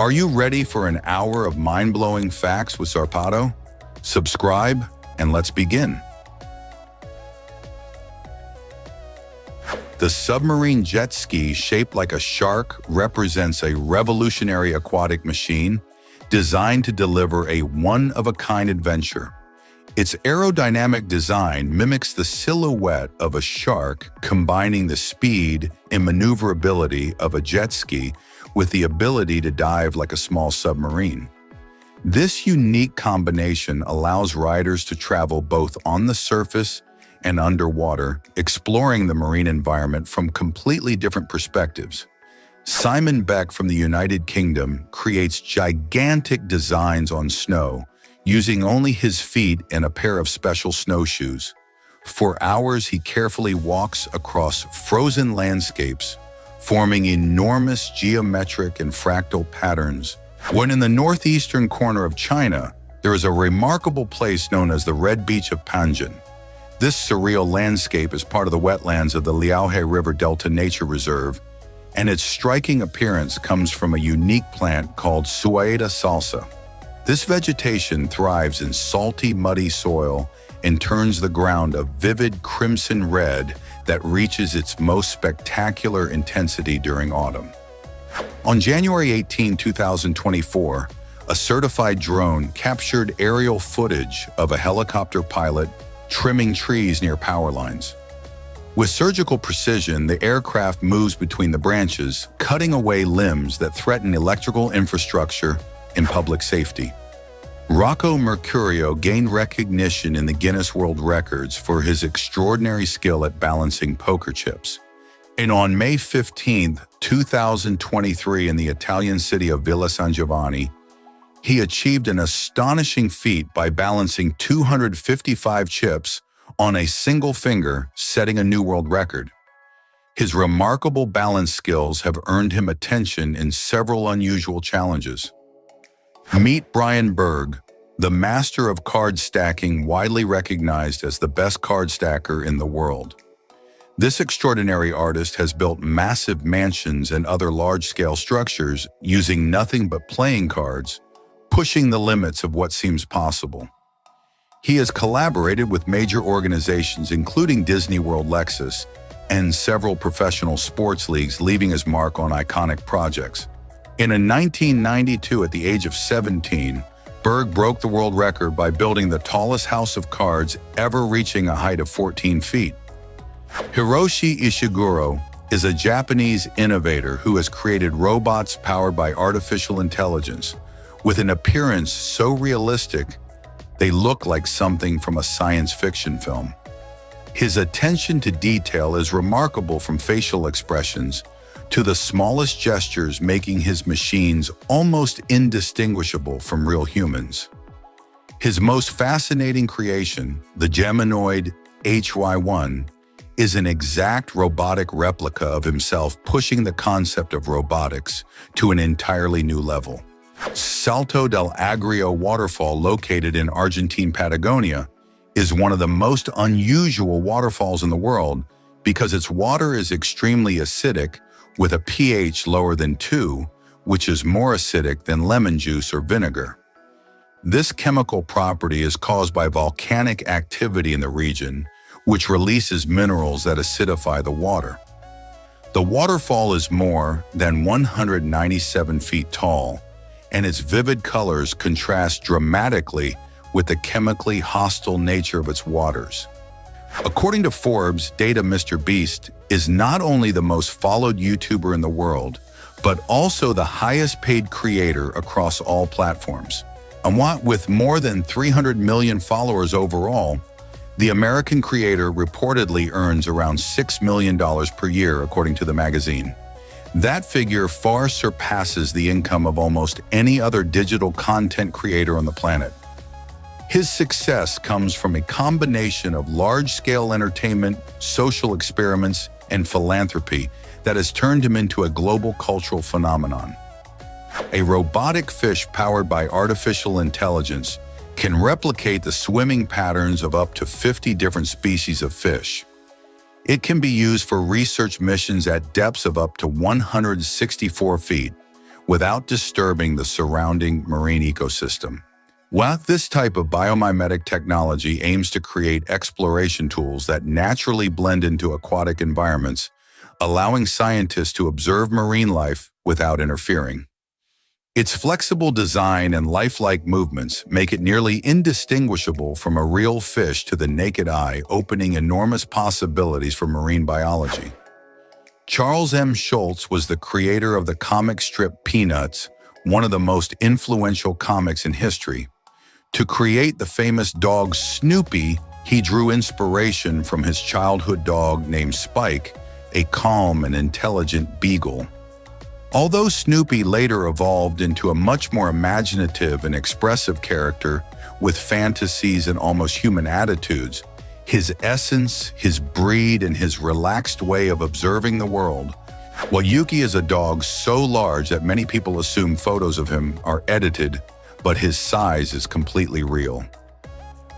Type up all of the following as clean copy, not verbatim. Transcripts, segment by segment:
Are you ready for an hour of mind-blowing facts with Zarpado? Subscribe and let's begin. The submarine jet ski, shaped like a shark, represents a revolutionary aquatic machine designed to deliver a one-of-a-kind adventure. Its aerodynamic design mimics the silhouette of a shark, combining the speed and maneuverability of a jet ski with the ability to dive like a small submarine. This unique combination allows riders to travel both on the surface and underwater, exploring the marine environment from completely different perspectives. Simon Beck from the United Kingdom creates gigantic designs on snow, using only his feet and a pair of special snowshoes. For hours, he carefully walks across frozen landscapes, forming enormous geometric and fractal patterns. When in the northeastern corner of China, there is a remarkable place known as the Red Beach of Panjin. This surreal landscape is part of the wetlands of the Liaohe River Delta Nature Reserve, and its striking appearance comes from a unique plant called Suaeda salsa. This vegetation thrives in salty, muddy soil and turns the ground a vivid crimson red that reaches its most spectacular intensity during autumn. On January 18, 2024, a certified drone captured aerial footage of a helicopter pilot trimming trees near power lines. With surgical precision, the aircraft moves between the branches, cutting away limbs that threaten electrical infrastructure and public safety. Rocco Mercurio gained recognition in the Guinness World Records for his extraordinary skill at balancing poker chips. And on May 15, 2023, in the Italian city of Villa San Giovanni, he achieved an astonishing feat by balancing 255 chips on a single finger, setting a new world record. His remarkable balance skills have earned him attention in several unusual challenges. Meet Brian Berg, the master of card stacking, widely recognized as the best card stacker in the world. This extraordinary artist has built massive mansions and other large-scale structures using nothing but playing cards, pushing the limits of what seems possible. He has collaborated with major organizations including Disney World, Lexus, and several professional sports leagues, leaving his mark on iconic projects. In 1992, at the age of 17, Berg broke the world record by building the tallest house of cards ever, reaching a height of 14 feet. Hiroshi Ishiguro is a Japanese innovator who has created robots powered by artificial intelligence, with an appearance so realistic they look like something from a science fiction film. His attention to detail is remarkable, from facial expressions to the smallest gestures, making his machines almost indistinguishable from real humans. His most fascinating creation, the Geminoid HY1, is an exact robotic replica of himself, pushing the concept of robotics to an entirely new level. Salto del Agrio waterfall, located in Argentine Patagonia, is one of the most unusual waterfalls in the world because its water is extremely acidic, with a pH lower than 2, which is more acidic than lemon juice or vinegar. This chemical property is caused by volcanic activity in the region, which releases minerals that acidify the water. The waterfall is more than 197 feet tall, and its vivid colors contrast dramatically with the chemically hostile nature of its waters. According to Forbes data, Mr. Beast is not only the most followed YouTuber in the world, but also the highest paid creator across all platforms. And with more than 300 million followers overall, the American creator reportedly earns around $6 million per year, according to the magazine. That figure far surpasses the income of almost any other digital content creator on the planet. His success comes from a combination of large-scale entertainment, social experiments, and philanthropy that has turned him into a global cultural phenomenon. A robotic fish powered by artificial intelligence can replicate the swimming patterns of up to 50 different species of fish. It can be used for research missions at depths of up to 164 feet, without disturbing the surrounding marine ecosystem. While this type of biomimetic technology aims to create exploration tools that naturally blend into aquatic environments, allowing scientists to observe marine life without interfering. Its flexible design and lifelike movements make it nearly indistinguishable from a real fish to the naked eye, opening enormous possibilities for marine biology. Charles M. Schulz was the creator of the comic strip Peanuts, one of the most influential comics in history. To create the famous dog Snoopy, he drew inspiration from his childhood dog named Spike, a calm and intelligent beagle. Although Snoopy later evolved into a much more imaginative and expressive character with fantasies and almost human attitudes, his essence, his breed, and his relaxed way of observing the world. While Yuki is a dog so large that many people assume photos of him are edited, but his size is completely real.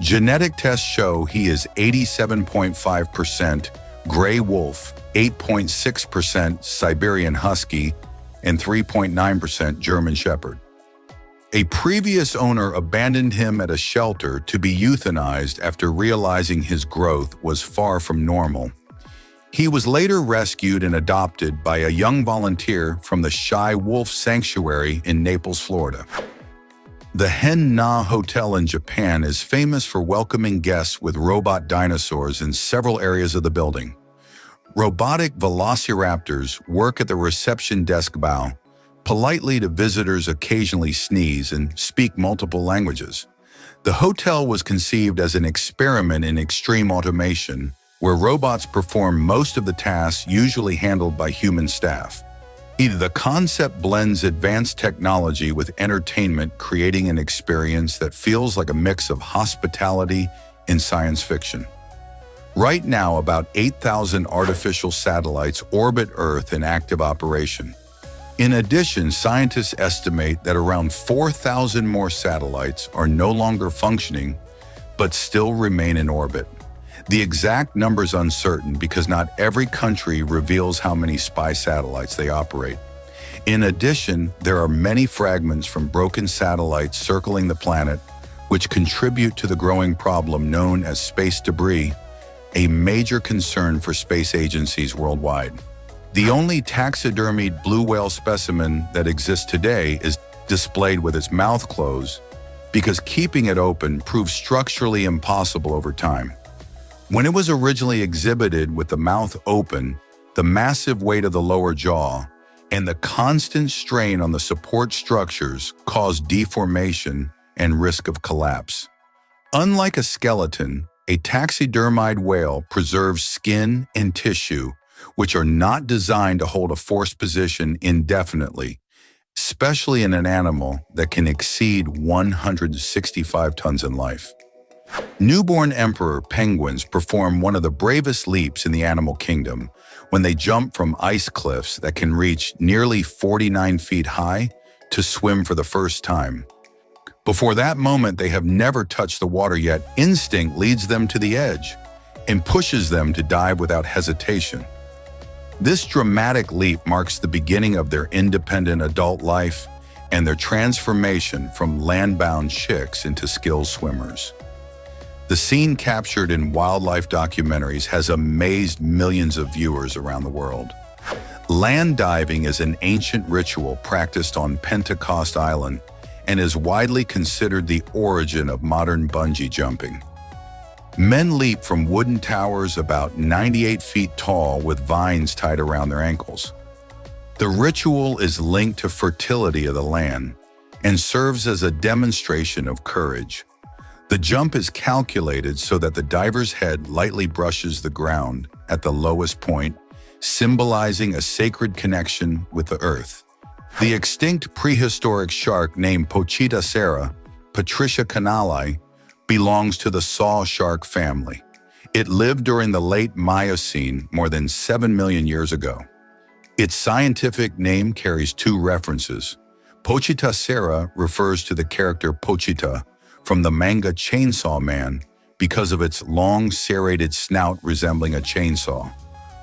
Genetic tests show he is 87.5% gray wolf, 8.6% Siberian husky, and 3.9% German shepherd. A previous owner abandoned him at a shelter to be euthanized after realizing his growth was far from normal. He was later rescued and adopted by a young volunteer from the Shy Wolf Sanctuary in Naples, Florida. The Hen-Na Hotel in Japan is famous for welcoming guests with robot dinosaurs in several areas of the building. Robotic velociraptors work at the reception desk bow, politely to visitors occasionally sneeze and speak multiple languages. The hotel was conceived as an experiment in extreme automation, where robots perform most of the tasks usually handled by human staff. The concept blends advanced technology with entertainment, creating an experience that feels like a mix of hospitality and science fiction. Right now, about 8,000 artificial satellites orbit Earth in active operation. In addition, scientists estimate that around 4,000 more satellites are no longer functioning, but still remain in orbit. The exact number is uncertain because not every country reveals how many spy satellites they operate. In addition, there are many fragments from broken satellites circling the planet, which contribute to the growing problem known as space debris, a major concern for space agencies worldwide. The only taxidermied blue whale specimen that exists today is displayed with its mouth closed because keeping it open proved structurally impossible over time. When it was originally exhibited with the mouth open, the massive weight of the lower jaw and the constant strain on the support structures caused deformation and risk of collapse. Unlike a skeleton, a taxidermied whale preserves skin and tissue, which are not designed to hold a forced position indefinitely, especially in an animal that can exceed 165 tons in life. Newborn emperor penguins perform one of the bravest leaps in the animal kingdom when they jump from ice cliffs that can reach nearly 49 feet high to swim for the first time. Before that moment, they have never touched the water yet. Instinct leads them to the edge and pushes them to dive without hesitation. This dramatic leap marks the beginning of their independent adult life and their transformation from land-bound chicks into skilled swimmers. The scene captured in wildlife documentaries has amazed millions of viewers around the world. Land diving is an ancient ritual practiced on Pentecost Island and is widely considered the origin of modern bungee jumping. Men leap from wooden towers about 98 feet tall with vines tied around their ankles. The ritual is linked to fertility of the land and serves as a demonstration of courage. The jump is calculated so that the diver's head lightly brushes the ground at the lowest point, symbolizing a sacred connection with the earth. The extinct prehistoric shark named Pochita Patricia canali, belongs to the saw shark family. It lived during the late Miocene more than 7 million years ago. Its scientific name carries two references. Pochita refers to the character Pochita from the manga Chainsaw Man because of its long serrated snout resembling a chainsaw,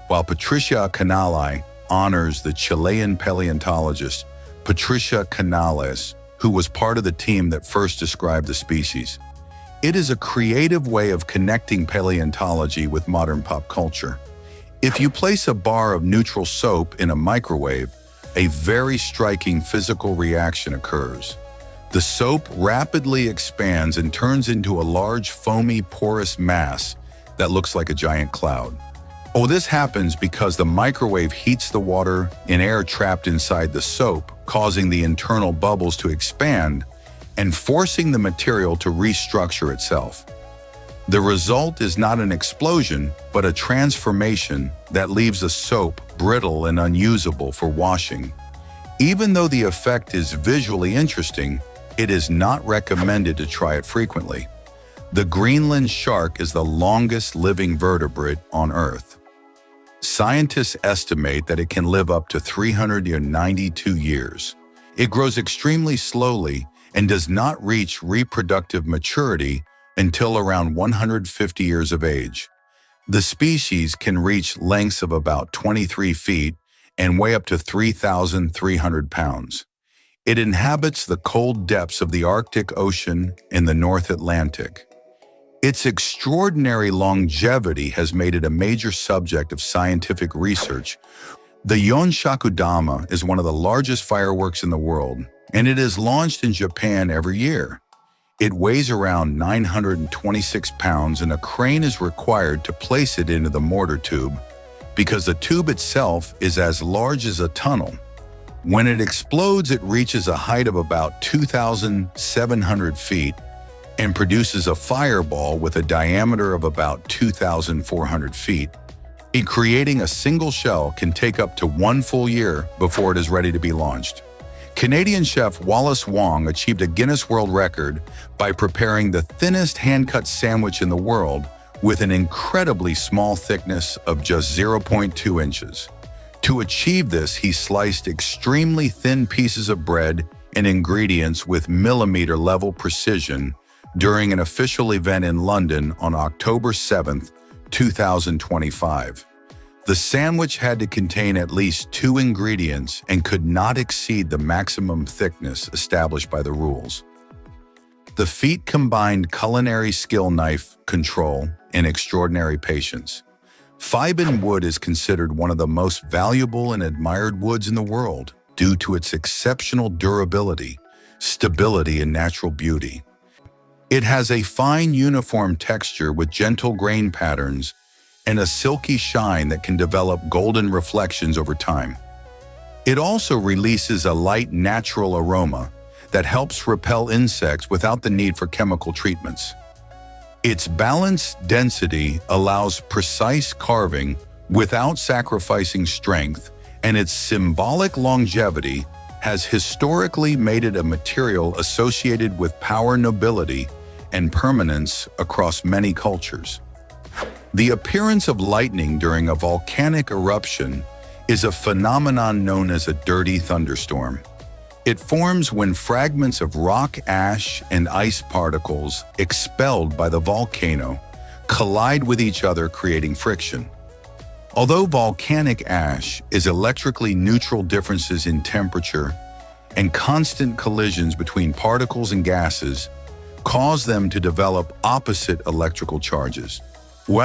while Patricia canali honors the Chilean paleontologist Patricia Canales, who was part of the team that first described the species. It is a creative way of connecting paleontology with modern pop culture. If you place a bar of neutral soap in a microwave, a very striking physical reaction occurs. The soap rapidly expands and turns into a large, foamy, porous mass that looks like a giant cloud. Oh, this happens because the microwave heats the water and air trapped inside the soap, causing the internal bubbles to expand and forcing the material to restructure itself. The result is not an explosion, but a transformation that leaves the soap brittle and unusable for washing. Even though the effect is visually interesting, it is not recommended to try it frequently. The Greenland shark is the longest living vertebrate on Earth. Scientists estimate that it can live up to 392 years. It grows extremely slowly and does not reach reproductive maturity until around 150 years of age. The species can reach lengths of about 23 feet and weigh up to 3,300 pounds. It inhabits the cold depths of the Arctic Ocean in the North Atlantic. Its extraordinary longevity has made it a major subject of scientific research. The Yonshakudama is one of the largest fireworks in the world, and it is launched in Japan every year. It weighs around 926 pounds, and a crane is required to place it into the mortar tube because the tube itself is as large as a tunnel. When it explodes, it reaches a height of about 2,700 feet and produces a fireball with a diameter of about 2,400 feet. Creating a single shell can take up to 1 full year before it is ready to be launched. Canadian chef Wallace Wong achieved a Guinness World Record by preparing the thinnest hand-cut sandwich in the world with an incredibly small thickness of just 0.2 inches. To achieve this, he sliced extremely thin pieces of bread and ingredients with millimeter-level precision during an official event in London on October 7, 2025. The sandwich had to contain at least 2 ingredients and could not exceed the maximum thickness established by the rules. The feat combined culinary skill, knife control, and extraordinary patience. Fibin wood is considered one of the most valuable and admired woods in the world due to its exceptional durability, stability, and natural beauty. It has a fine, uniform texture with gentle grain patterns and a silky shine that can develop golden reflections over time. It also releases a light, natural aroma that helps repel insects without the need for chemical treatments. Its balanced density allows precise carving without sacrificing strength, and its symbolic longevity has historically made it a material associated with power, nobility, and permanence across many cultures. The appearance of lightning during a volcanic eruption is a phenomenon known as a dirty thunderstorm. It forms when fragments of rock, ash, and ice particles expelled by the volcano collide with each other, creating friction. Although volcanic ash is electrically neutral, differences in temperature and constant collisions between particles and gases cause them to develop opposite electrical charges.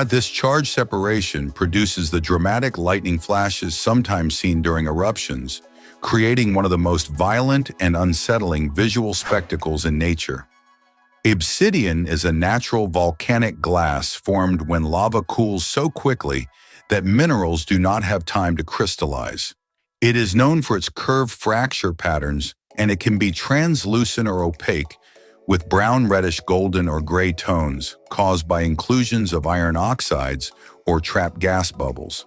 This charge separation produces the dramatic lightning flashes sometimes seen during eruptions, creating one of the most violent and unsettling visual spectacles in nature. Obsidian is a natural volcanic glass formed when lava cools so quickly that minerals do not have time to crystallize. It is known for its curved fracture patterns, and it can be translucent or opaque, with brown, reddish, golden, or gray tones caused by inclusions of iron oxides or trapped gas bubbles.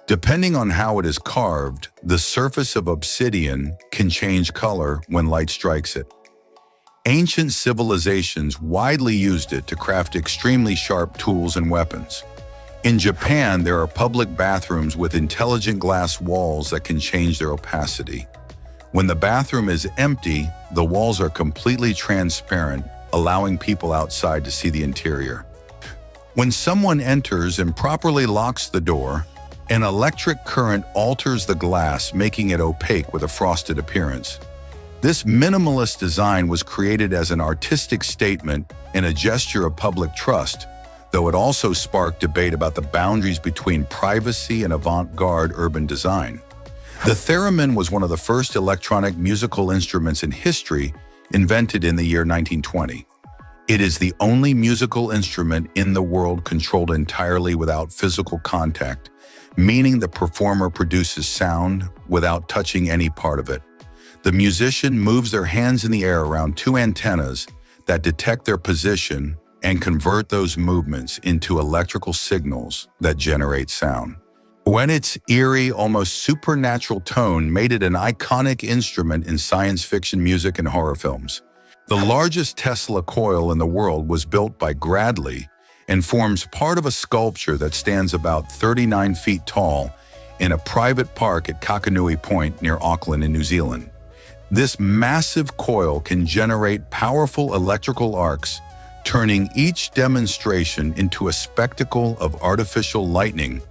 Depending on how it is carved, the surface of obsidian can change color when light strikes it. Ancient civilizations widely used it to craft extremely sharp tools and weapons. In Japan, there are public bathrooms with intelligent glass walls that can change their opacity. When the bathroom is empty, the walls are completely transparent, allowing people outside to see the interior. When someone enters and properly locks the door, An electric current alters the glass, making it opaque with a frosted appearance. This minimalist design was created as an artistic statement and a gesture of public trust, though it also sparked debate about the boundaries between privacy and avant-garde urban design. The theremin was one of the first electronic musical instruments in history, invented in the year 1920. It is the only musical instrument in the world controlled entirely without physical contact, meaning the performer produces sound without touching any part of it. The musician moves their hands in the air around two antennas that detect their position and convert those movements into electrical signals that generate sound. When its eerie, almost supernatural tone made it an iconic instrument in science fiction music and horror films. The largest Tesla coil in the world was built by Gradley and forms part of a sculpture that stands about 39 feet tall in a private park at Kakanui Point near Auckland in New Zealand. This massive coil can generate powerful electrical arcs, turning each demonstration into a spectacle of artificial lightning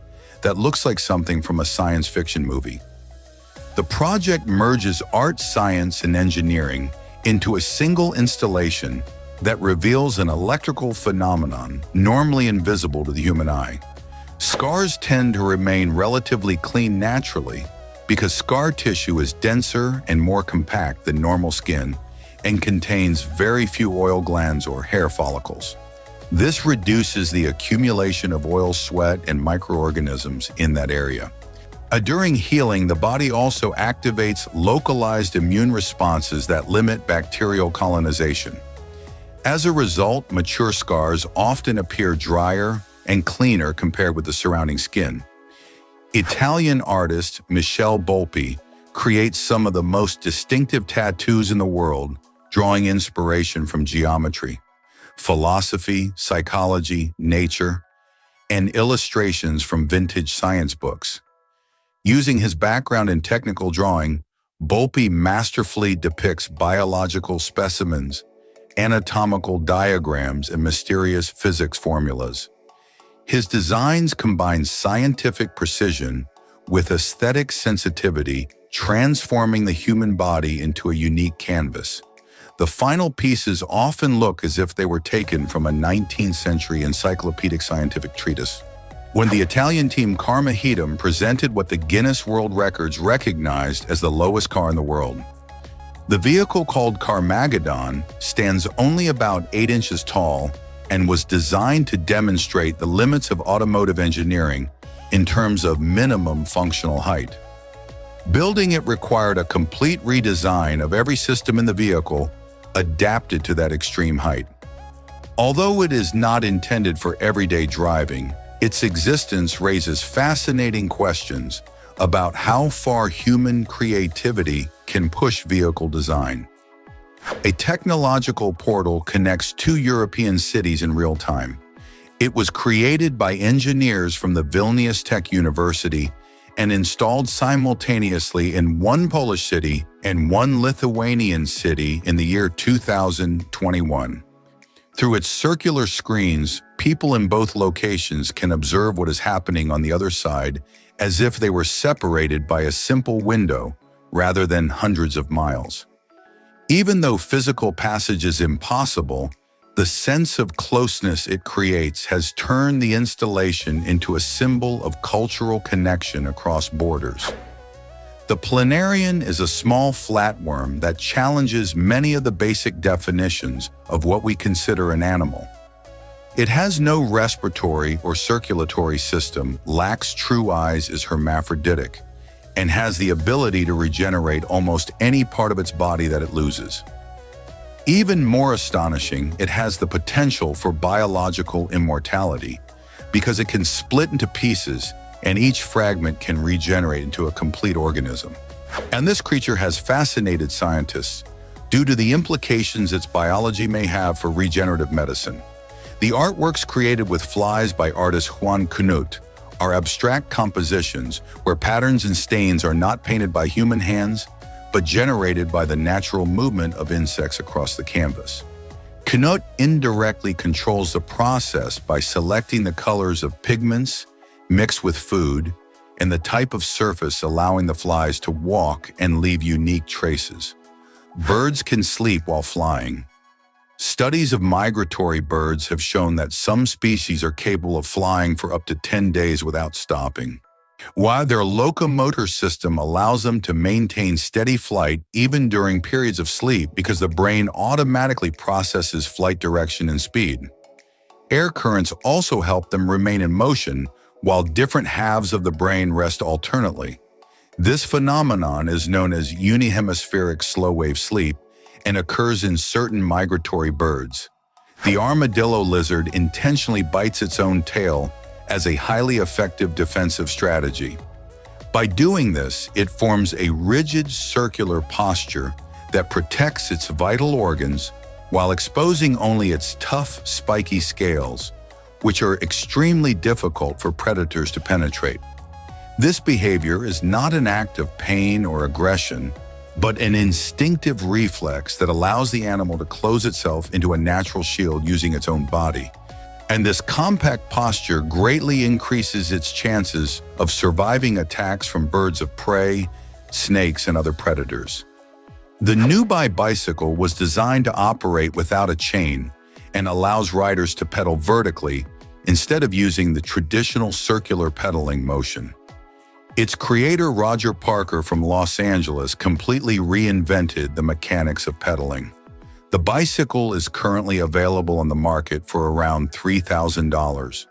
that looks like something from a science fiction movie. The project merges art, science, and engineering into a single installation that reveals an electrical phenomenon normally invisible to the human eye. Scars tend to remain relatively clean naturally because scar tissue is denser and more compact than normal skin and contains very few oil glands or hair follicles. This reduces the accumulation of oil, sweat, and microorganisms in that area. During healing, the body also activates localized immune responses that limit bacterial colonization. As a result, mature scars often appear drier and cleaner compared with the surrounding skin. Italian artist Michele Bolpi creates some of the most distinctive tattoos in the world, drawing inspiration from geometry, philosophy, psychology, nature, and illustrations from vintage science books. Using his background in technical drawing, Bolpi masterfully depicts biological specimens, anatomical diagrams, and mysterious physics formulas. His designs combine scientific precision with aesthetic sensitivity, transforming the human body into a unique canvas. The final pieces often look as if they were taken from a 19th century encyclopedic scientific treatise. When the Italian team Karma Hedum presented what the Guinness World Records recognized as the lowest car in the world. The vehicle, called Carmageddon, stands only about 8 inches tall and was designed to demonstrate the limits of automotive engineering in terms of minimum functional height. Building it required a complete redesign of every system in the vehicle adapted to that extreme height. Although it is not intended for everyday driving, its existence raises fascinating questions about how far human creativity can push vehicle design. A technological portal connects 2 European cities in real time. It was created by engineers from the Vilnius Tech University and installed simultaneously in 1 Polish city and 1 Lithuanian city in the year 2021. Through its circular screens, people in both locations can observe what is happening on the other side as if they were separated by a simple window rather than hundreds of miles. Even though physical passage is impossible, the sense of closeness it creates has turned the installation into a symbol of cultural connection across borders. The planarian is a small flatworm that challenges many of the basic definitions of what we consider an animal. It has no respiratory or circulatory system, lacks true eyes, is hermaphroditic, and has the ability to regenerate almost any part of its body that it loses. Even more astonishing, it has the potential for biological immortality because it can split into pieces and each fragment can regenerate into a complete organism. And this creature has fascinated scientists due to the implications its biology may have for regenerative medicine. The artworks created with flies by artist Juan Canut are abstract compositions where patterns and stains are not painted by human hands, but generated by the natural movement of insects across the canvas. Canut indirectly controls the process by selecting the colors of pigments mixed with food and the type of surface allowing the flies to walk and leave unique traces. Birds can sleep while flying. Studies of migratory birds have shown that some species are capable of flying for up to 10 days without stopping, while their locomotor system allows them to maintain steady flight even during periods of sleep because the brain automatically processes flight direction and speed. Air currents also help them remain in motion while different halves of the brain rest alternately. This phenomenon is known as unihemispheric slow-wave sleep and occurs in certain migratory birds. The armadillo lizard intentionally bites its own tail as a highly effective defensive strategy. By doing this, it forms a rigid circular posture that protects its vital organs while exposing only its tough, spiky scales, which are extremely difficult for predators to penetrate. This behavior is not an act of pain or aggression, but an instinctive reflex that allows the animal to close itself into a natural shield using its own body. And this compact posture greatly increases its chances of surviving attacks from birds of prey, snakes, and other predators. The Nubai bicycle was designed to operate without a chain and allows riders to pedal vertically instead of using the traditional circular pedaling motion. Its creator, Roger Parker from Los Angeles, completely reinvented the mechanics of pedaling. The bicycle is currently available on the market for around $3,000.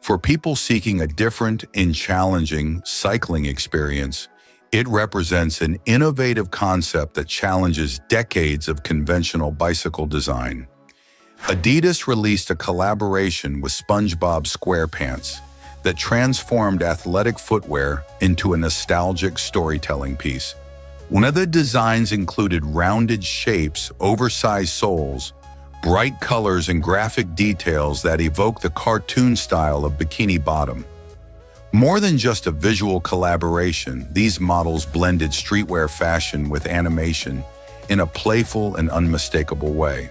For people seeking a different and challenging cycling experience, it represents an innovative concept that challenges decades of conventional bicycle design. Adidas released a collaboration with SpongeBob SquarePants that transformed athletic footwear into a nostalgic storytelling piece. One of the designs included rounded shapes, oversized soles, bright colors, and graphic details that evoke the cartoon style of Bikini Bottom. More than just a visual collaboration, these models blended streetwear fashion with animation in a playful and unmistakable way.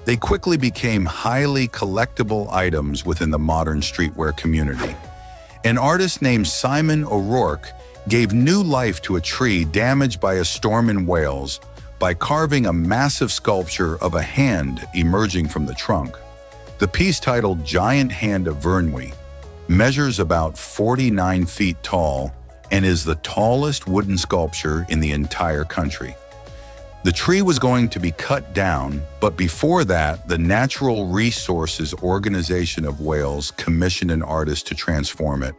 They quickly became highly collectible items within the modern streetwear community. An artist named Simon O'Rourke gave new life to a tree damaged by a storm in Wales by carving a massive sculpture of a hand emerging from the trunk. The piece, titled Giant Hand of Vernwy, measures about 49 feet tall and is the tallest wooden sculpture in the entire country. The tree was going to be cut down, but before that, the Natural Resources Organization of Wales commissioned an artist to transform it.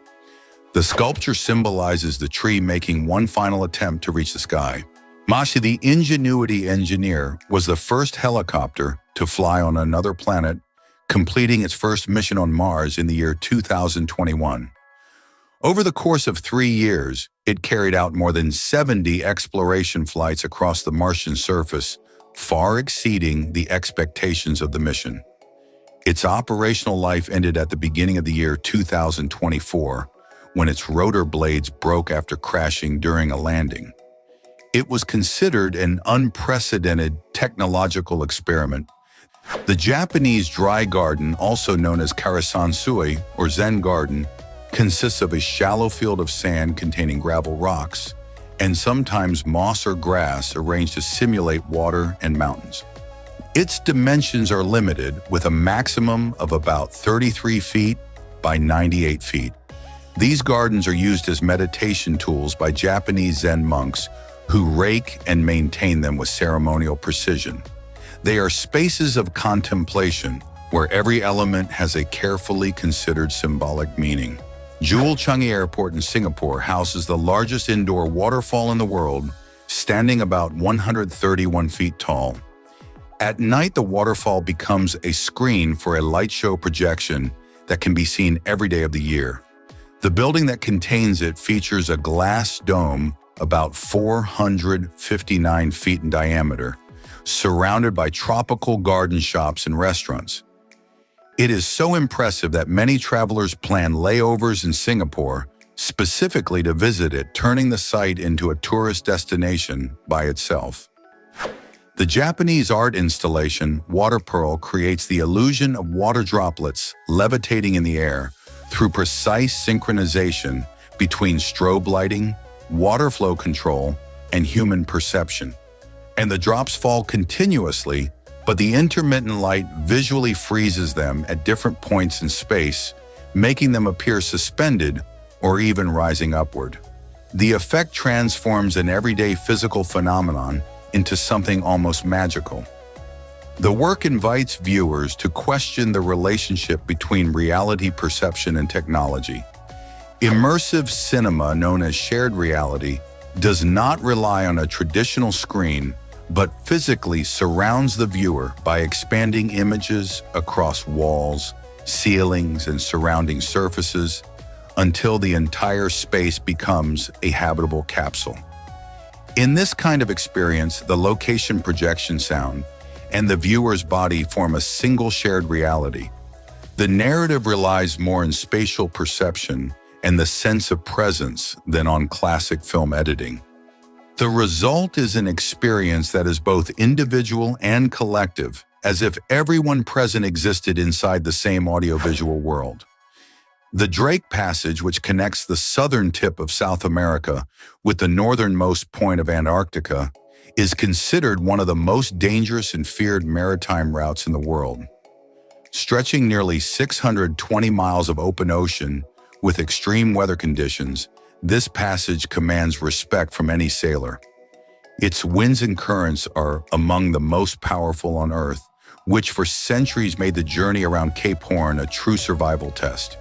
The sculpture symbolizes the tree making one final attempt to reach the sky. Mashi, the Ingenuity engineer, was the first helicopter to fly on another planet, completing its first mission on Mars in the year 2021. Over the course of 3 years, it carried out more than 70 exploration flights across the Martian surface, far exceeding the expectations of the mission. Its operational life ended at the beginning of the year 2024, when its rotor blades broke after crashing during a landing. It was considered an unprecedented technological experiment. The Japanese dry garden, also known as Karasansui or Zen garden, consists of a shallow field of sand containing gravel rocks and sometimes moss or grass arranged to simulate water and mountains. Its dimensions are limited, with a maximum of about 33 feet by 98 feet. These gardens are used as meditation tools by Japanese Zen monks who rake and maintain them with ceremonial precision. They are spaces of contemplation where every element has a carefully considered symbolic meaning. Jewel Changi Airport in Singapore houses the largest indoor waterfall in the world, standing about 131 feet tall. At night, the waterfall becomes a screen for a light show projection that can be seen every day of the year. The building that contains it features a glass dome about 459 feet in diameter, surrounded by tropical garden shops and restaurants. It is so impressive that many travelers plan layovers in Singapore specifically to visit it, turning the site into a tourist destination by itself. The Japanese art installation, Water Pearl, creates the illusion of water droplets levitating in the air through precise synchronization between strobe lighting, water flow control, and human perception. And the drops fall continuously, but the intermittent light visually freezes them at different points in space, making them appear suspended or even rising upward. The effect transforms an everyday physical phenomenon into something almost magical. The work invites viewers to question the relationship between reality perception and technology. Immersive cinema, known as shared reality, does not rely on a traditional screen, but physically surrounds the viewer by expanding images across walls, ceilings, and surrounding surfaces until the entire space becomes a habitable capsule. In this kind of experience, the location projection sound and the viewer's body form a single shared reality. The narrative relies more on spatial perception and the sense of presence than on classic film editing. The result is an experience that is both individual and collective, as if everyone present existed inside the same audiovisual world. The Drake Passage, which connects the southern tip of South America with the northernmost point of Antarctica, is considered one of the most dangerous and feared maritime routes in the world. Stretching nearly 620 miles of open ocean with extreme weather conditions, this passage commands respect from any sailor. Its winds and currents are among the most powerful on Earth, which for centuries made the journey around Cape Horn a true survival test.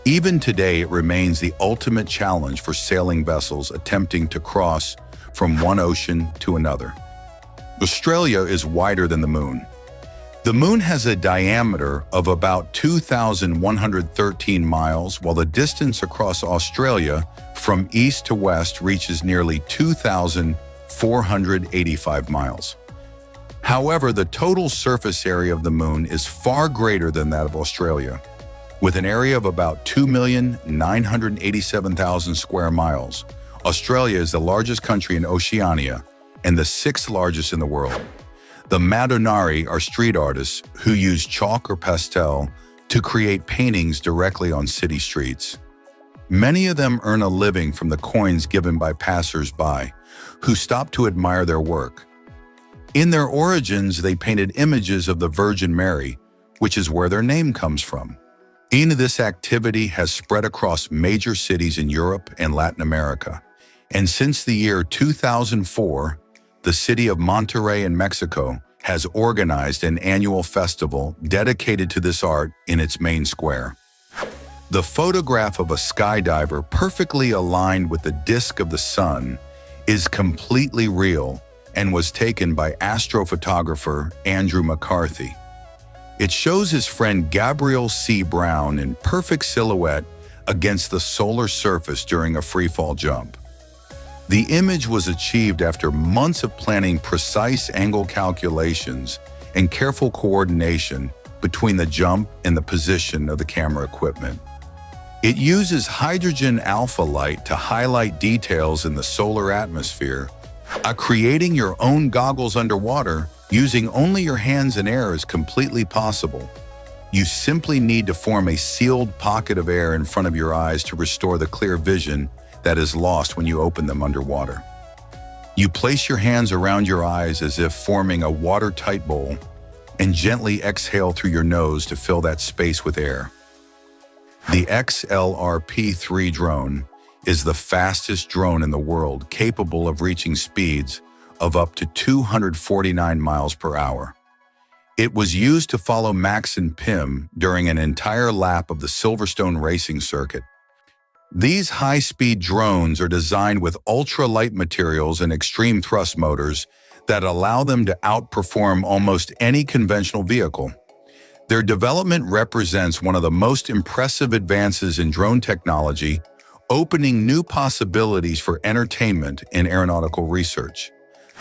Even today, it remains the ultimate challenge for sailing vessels attempting to cross from one ocean to another. Australia is wider than the Moon. The Moon has a diameter of about 2,113 miles, while the distance across Australia from east to west reaches nearly 2,485 miles. However, the total surface area of the Moon is far greater than that of Australia. With an area of about 2,987,000 square miles, Australia is the largest country in Oceania and the sixth largest in the world. The Madonari are street artists who use chalk or pastel to create paintings directly on city streets. Many of them earn a living from the coins given by passers-by, who stop to admire their work. In their origins, they painted images of the Virgin Mary, which is where their name comes from. This activity has spread across major cities in Europe and Latin America. And since the year 2004, the city of Monterrey in Mexico has organized an annual festival dedicated to this art in its main square. The photograph of a skydiver perfectly aligned with the disk of the sun is completely real and was taken by astrophotographer Andrew McCarthy. It shows his friend Gabriel C. Brown in perfect silhouette against the solar surface during a freefall jump. The image was achieved after months of planning precise angle calculations and careful coordination between the jump and the position of the camera equipment. It uses hydrogen alpha light to highlight details in the solar atmosphere. Creating your own goggles underwater using only your hands and air is completely possible. You simply need to form a sealed pocket of air in front of your eyes to restore the clear vision that is lost when you open them underwater. You place your hands around your eyes as if forming a watertight bowl and gently exhale through your nose to fill that space with air. The XLR-P3 drone is the fastest drone in the world, capable of reaching speeds of up to 249 miles per hour. It was used to follow Max and Pim during an entire lap of the Silverstone racing circuit. These high-speed drones are designed with ultra-light materials and extreme thrust motors that allow them to outperform almost any conventional vehicle. Their development represents one of the most impressive advances in drone technology, opening new possibilities for entertainment and aeronautical research.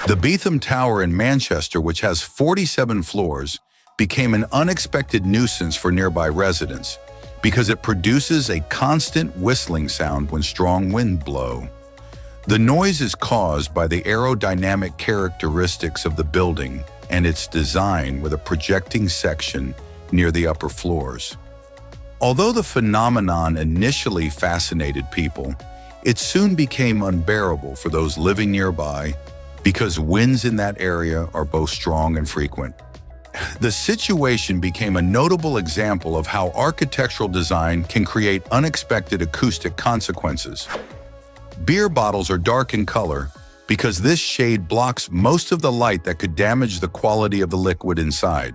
The Beetham Tower in Manchester, which has 47 floors, became an unexpected nuisance for nearby residents because it produces a constant whistling sound when strong winds blow. The noise is caused by the aerodynamic characteristics of the building and its design with a projecting section near the upper floors. Although the phenomenon initially fascinated people, It soon became unbearable for those living nearby because winds in that area are both strong and frequent. The situation became a notable example of how architectural design can create unexpected acoustic consequences. Beer bottles are dark in color because this shade blocks most of the light that could damage the quality of the liquid inside.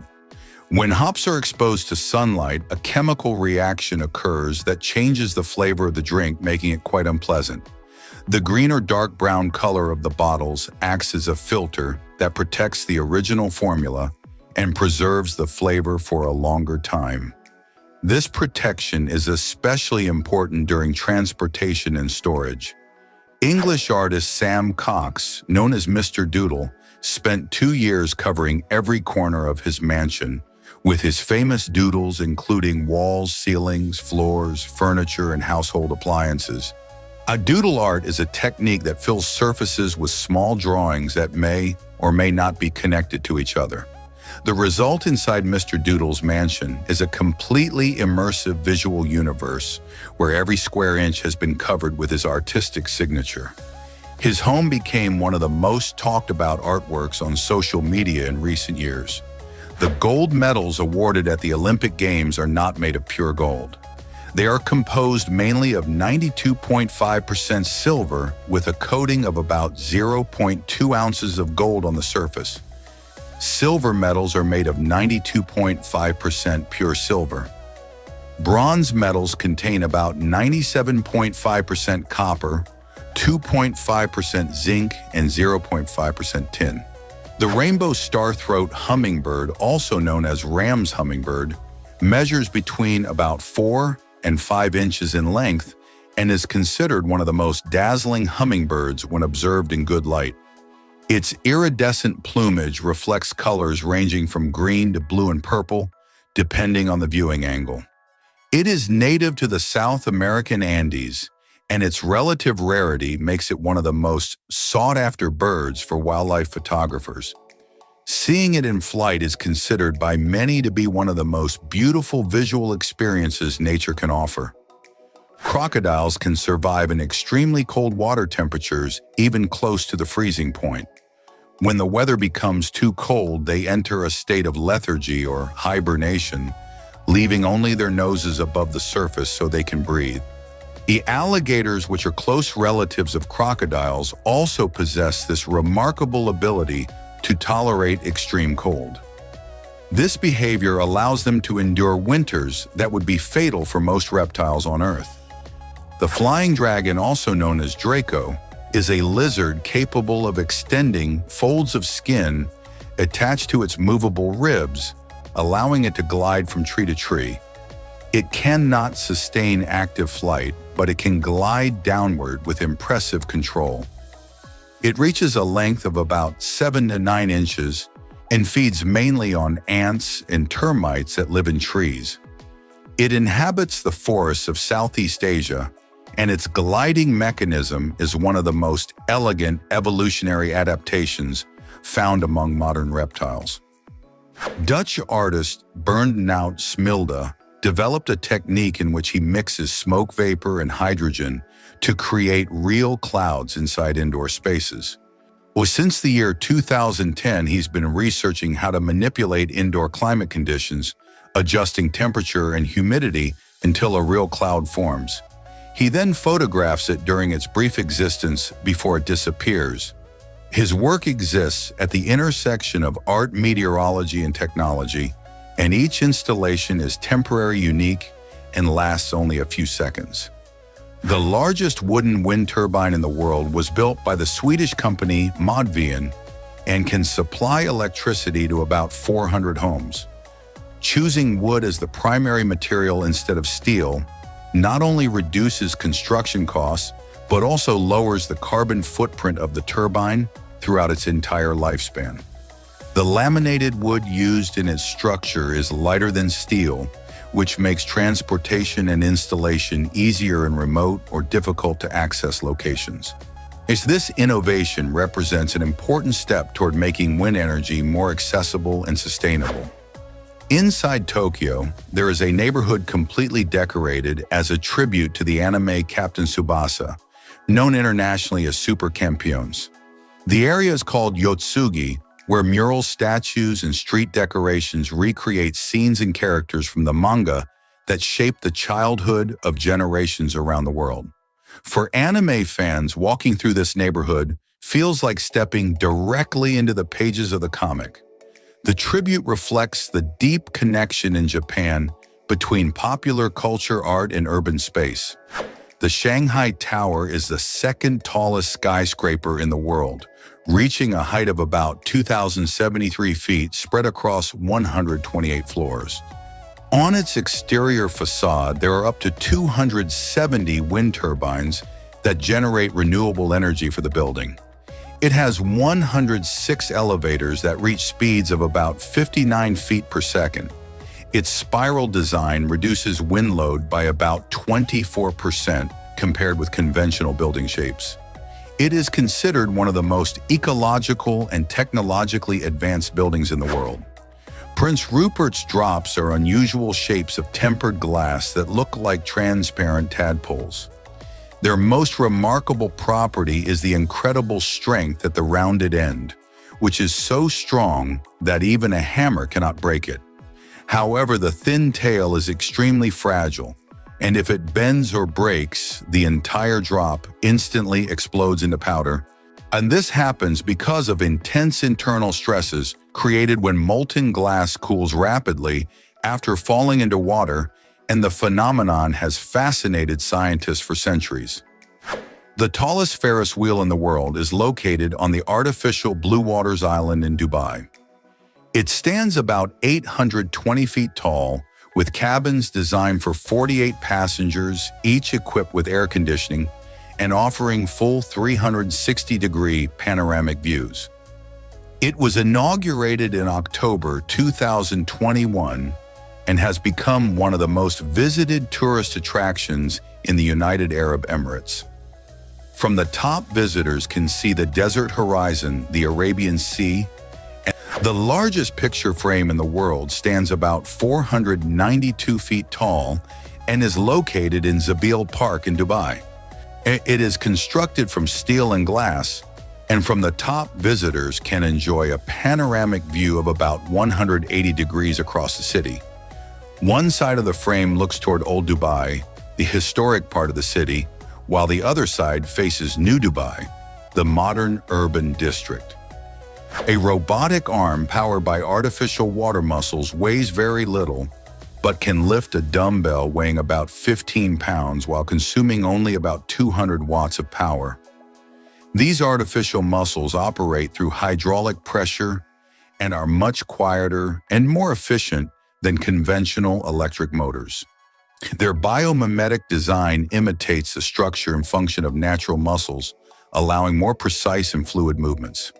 When hops are exposed to sunlight, a chemical reaction occurs that changes the flavor of the drink, making it quite unpleasant. The green or dark brown color of the bottles acts as a filter that protects the original formula and preserves the flavor for a longer time. This protection is especially important during transportation and storage. English artist Sam Cox, known as Mr. Doodle, spent 2 years covering every corner of his mansion with his famous doodles including walls, ceilings, floors, furniture, and household appliances. A doodle art is a technique that fills surfaces with small drawings that may or may not be connected to each other. The result inside Mr. Doodle's mansion is a completely immersive visual universe where every square inch has been covered with his artistic signature. His home became one of the most talked about artworks on social media in recent years. The gold medals awarded at the Olympic Games are not made of pure gold. They are composed mainly of 92.5% silver with a coating of about 0.2 ounces of gold on the surface. Silver medals are made of 92.5% pure silver. Bronze medals contain about 97.5% copper, 2.5% zinc, and 0.5% tin. The rainbow starthroat hummingbird, also known as Ram's hummingbird, measures between about 4 and 5 inches in length and is considered one of the most dazzling hummingbirds when observed in good light. Its iridescent plumage reflects colors ranging from green to blue and purple, depending on the viewing angle. It is native to the South American Andes, and its relative rarity makes it one of the most sought-after birds for wildlife photographers. Seeing it in flight is considered by many to be one of the most beautiful visual experiences nature can offer. Crocodiles can survive in extremely cold water temperatures, even close to the freezing point. When the weather becomes too cold, they enter a state of lethargy or hibernation, leaving only their noses above the surface so they can breathe. The alligators, which are close relatives of crocodiles, also possess this remarkable ability to tolerate extreme cold. This behavior allows them to endure winters that would be fatal for most reptiles on Earth. The flying dragon, also known as Draco, is a lizard capable of extending folds of skin attached to its movable ribs, allowing it to glide from tree to tree. It cannot sustain active flight, but it can glide downward with impressive control. It reaches a length of about 7 to 9 inches and feeds mainly on ants and termites that live in trees. It inhabits the forests of Southeast Asia, and its gliding mechanism is one of the most elegant evolutionary adaptations found among modern reptiles. Dutch artist Bernd Smilde developed a technique in which he mixes smoke vapor and hydrogen to create real clouds inside indoor spaces. Well, since the year 2010, he's been researching how to manipulate indoor climate conditions, adjusting temperature and humidity until a real cloud forms. He then photographs it during its brief existence before it disappears. His work exists at the intersection of art, meteorology, and technology, and each installation is temporary, unique, and lasts only a few seconds. The largest wooden wind turbine in the world was built by the Swedish company Modvion and can supply electricity to about 400 homes. Choosing wood as the primary material instead of steel not only reduces construction costs, but also lowers the carbon footprint of the turbine throughout its entire lifespan. The laminated wood used in its structure is lighter than steel, which makes transportation and installation easier in remote or difficult to access locations. This innovation represents an important step toward making wind energy more accessible and sustainable. Inside Tokyo, there is a neighborhood completely decorated as a tribute to the anime Captain Tsubasa, known internationally as super campeones. The area is called Yotsugi, where murals, statues, and street decorations recreate scenes and characters from the manga that shaped the childhood of generations around the world. For anime fans, walking through this neighborhood feels like stepping directly into the pages of the comic. The tribute reflects the deep connection in Japan between popular culture, art, and urban space. The Shanghai Tower is the second tallest skyscraper in the world, reaching a height of about 2,073 feet spread across 128 floors. On its exterior facade, there are up to 270 wind turbines that generate renewable energy for the building. It has 106 elevators that reach speeds of about 59 feet per second. Its spiral design reduces wind load by about 24% compared with conventional building shapes. It is considered one of the most ecological and technologically advanced buildings in the world. Prince Rupert's drops are unusual shapes of tempered glass that look like transparent tadpoles. Their most remarkable property is the incredible strength at the rounded end, which is so strong that even a hammer cannot break it. However, the thin tail is extremely fragile, and if it bends or breaks, the entire drop instantly explodes into powder. And this happens because of intense internal stresses created when molten glass cools rapidly after falling into water, and the phenomenon has fascinated scientists for centuries. The tallest Ferris wheel in the world is located on the artificial Blue Waters Island in Dubai. It stands about 820 feet tall, with cabins designed for 48 passengers, each equipped with air conditioning and offering full 360-degree panoramic views. It was inaugurated in October 2021 and has become one of the most visited tourist attractions in the United Arab Emirates. From the top, visitors can see the desert horizon, the Arabian Sea, and the largest picture frame in the world stands about 492 feet tall and is located in Zabil Park in Dubai. It is constructed from steel and glass, and from the top, visitors can enjoy a panoramic view of about 180 degrees across the city. One side of the frame looks toward Old Dubai, the historic part of the city, while the other side faces New Dubai, the modern urban district. A robotic arm powered by artificial water muscles weighs very little, but can lift a dumbbell weighing about 15 pounds while consuming only about 200 watts of power. These artificial muscles operate through hydraulic pressure and are much quieter and more efficient than conventional electric motors. Their biomimetic design imitates the structure and function of natural muscles, allowing more precise and fluid movements.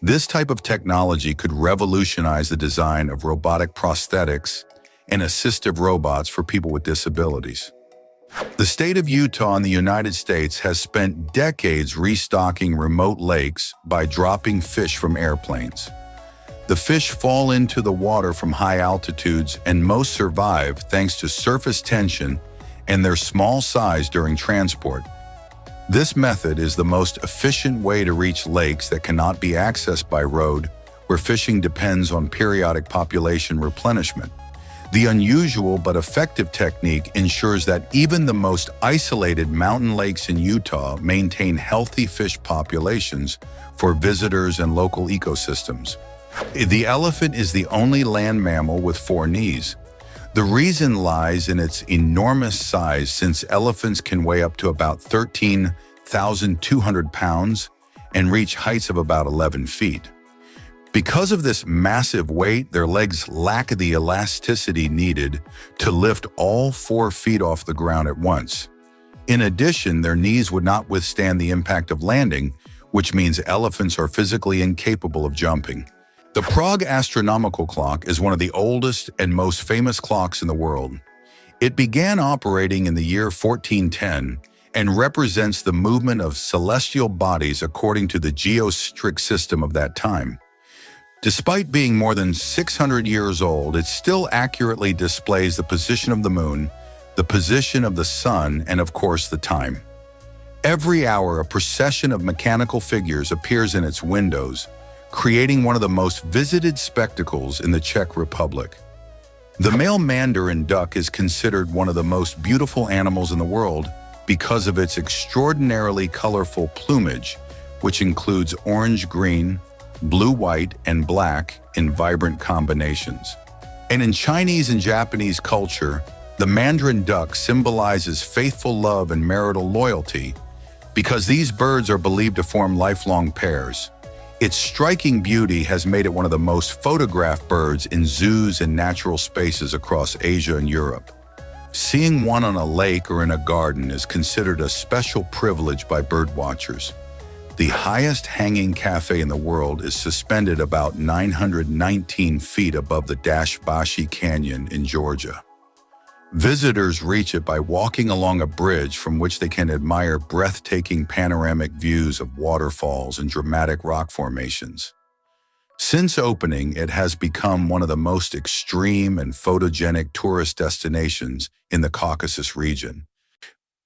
This type of technology could revolutionize the design of robotic prosthetics and assistive robots for people with disabilities. The state of Utah in the United States has spent decades restocking remote lakes by dropping fish from airplanes. The fish fall into the water from high altitudes, and most survive thanks to surface tension and their small size during transport. This method is the most efficient way to reach lakes that cannot be accessed by road, where fishing depends on periodic population replenishment. The unusual but effective technique ensures that even the most isolated mountain lakes in Utah maintain healthy fish populations for visitors and local ecosystems. The elephant is the only land mammal with 4 knees. The reason lies in its enormous size, since elephants can weigh up to about 13,200 pounds and reach heights of about 11 feet. Because of this massive weight, their legs lack the elasticity needed to lift all 4 feet off the ground at once. In addition, their knees would not withstand the impact of landing, which means elephants are physically incapable of jumping. The Prague astronomical clock is one of the oldest and most famous clocks in the world. It began operating in the year 1410 and represents the movement of celestial bodies according to the geocentric system of that time. Despite being more than 600 years old, it still accurately displays the position of the moon, the position of the sun, and of course the time. Every hour, a procession of mechanical figures appears in its windows, creating one of the most visited spectacles in the Czech Republic. The male mandarin duck is considered one of the most beautiful animals in the world because of its extraordinarily colorful plumage, which includes orange-green, blue-white, and black in vibrant combinations. And in Chinese and Japanese culture, the mandarin duck symbolizes faithful love and marital loyalty because these birds are believed to form lifelong pairs. Its striking beauty has made it one of the most photographed birds in zoos and natural spaces across Asia and Europe. Seeing one on a lake or in a garden is considered a special privilege by birdwatchers. The highest hanging cafe in the world is suspended about 919 feet above the Dashbashi Canyon in Georgia. Visitors reach it by walking along a bridge from which they can admire breathtaking panoramic views of waterfalls and dramatic rock formations. Since opening, it has become one of the most extreme and photogenic tourist destinations in the Caucasus region.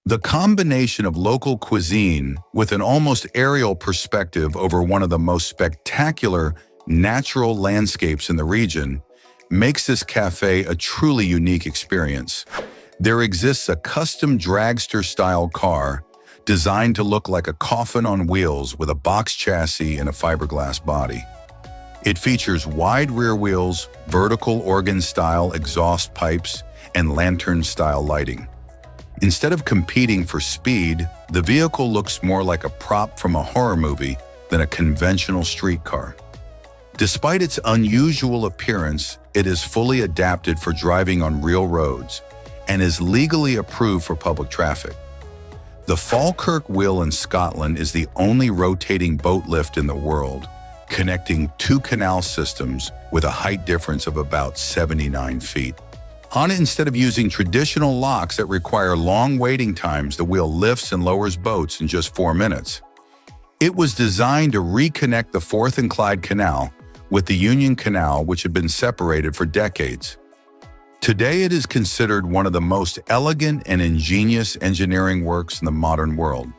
The combination of local cuisine with an almost aerial perspective over one of the most spectacular natural landscapes in the region makes this cafe a truly unique experience. There exists a custom dragster-style car designed to look like a coffin on wheels with a box chassis and a fiberglass body. It features wide rear wheels, vertical organ-style exhaust pipes, and lantern-style lighting. Instead of competing for speed, the vehicle looks more like a prop from a horror movie than a conventional streetcar. Despite its unusual appearance, it is fully adapted for driving on real roads and is legally approved for public traffic. The Falkirk Wheel in Scotland is the only rotating boat lift in the world, connecting two canal systems with a height difference of about 79 feet. On it, instead of using traditional locks that require long waiting times, the wheel lifts and lowers boats in just 4 minutes. It was designed to reconnect the Forth and Clyde Canal with the Union Canal, which had been separated for decades. Today, it is considered one of the most elegant and ingenious engineering works in the modern world.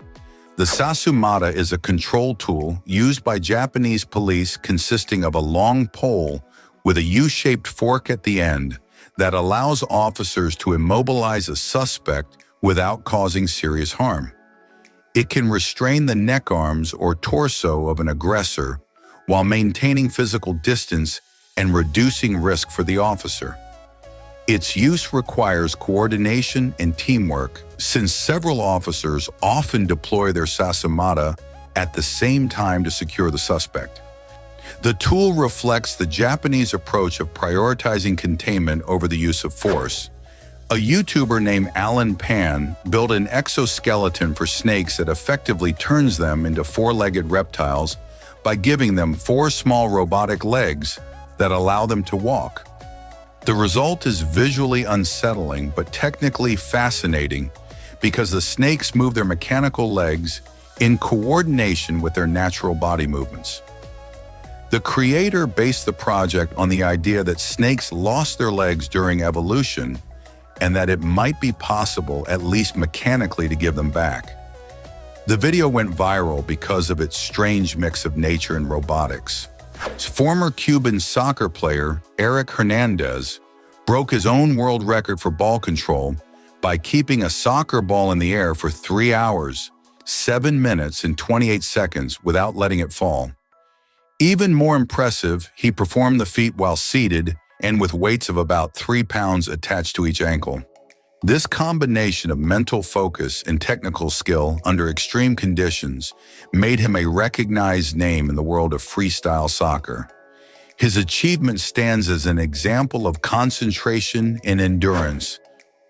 The Sasumata is a control tool used by Japanese police consisting of a long pole with a U-shaped fork at the end that allows officers to immobilize a suspect without causing serious harm. It can restrain the neck arms or torso of an aggressor while maintaining physical distance and reducing risk for the officer. Its use requires coordination and teamwork, since several officers often deploy their Sasumata at the same time to secure the suspect. The tool reflects the Japanese approach of prioritizing containment over the use of force. A YouTuber named Alan Pan built an exoskeleton for snakes that effectively turns them into four-legged reptiles by giving them 4 small robotic legs that allow them to walk. The result is visually unsettling but technically fascinating because the snakes move their mechanical legs in coordination with their natural body movements. The creator based the project on the idea that snakes lost their legs during evolution and that it might be possible, at least mechanically, to give them back. The video went viral because of its strange mix of nature and robotics. Former Cuban soccer player Eric Hernandez broke his own world record for ball control by keeping a soccer ball in the air for 3 hours, 7 minutes and 28 seconds without letting it fall. Even more impressive, he performed the feat while seated and with weights of about 3 pounds attached to each ankle. This combination of mental focus and technical skill under extreme conditions made him a recognized name in the world of freestyle soccer. His achievement stands as an example of concentration and endurance.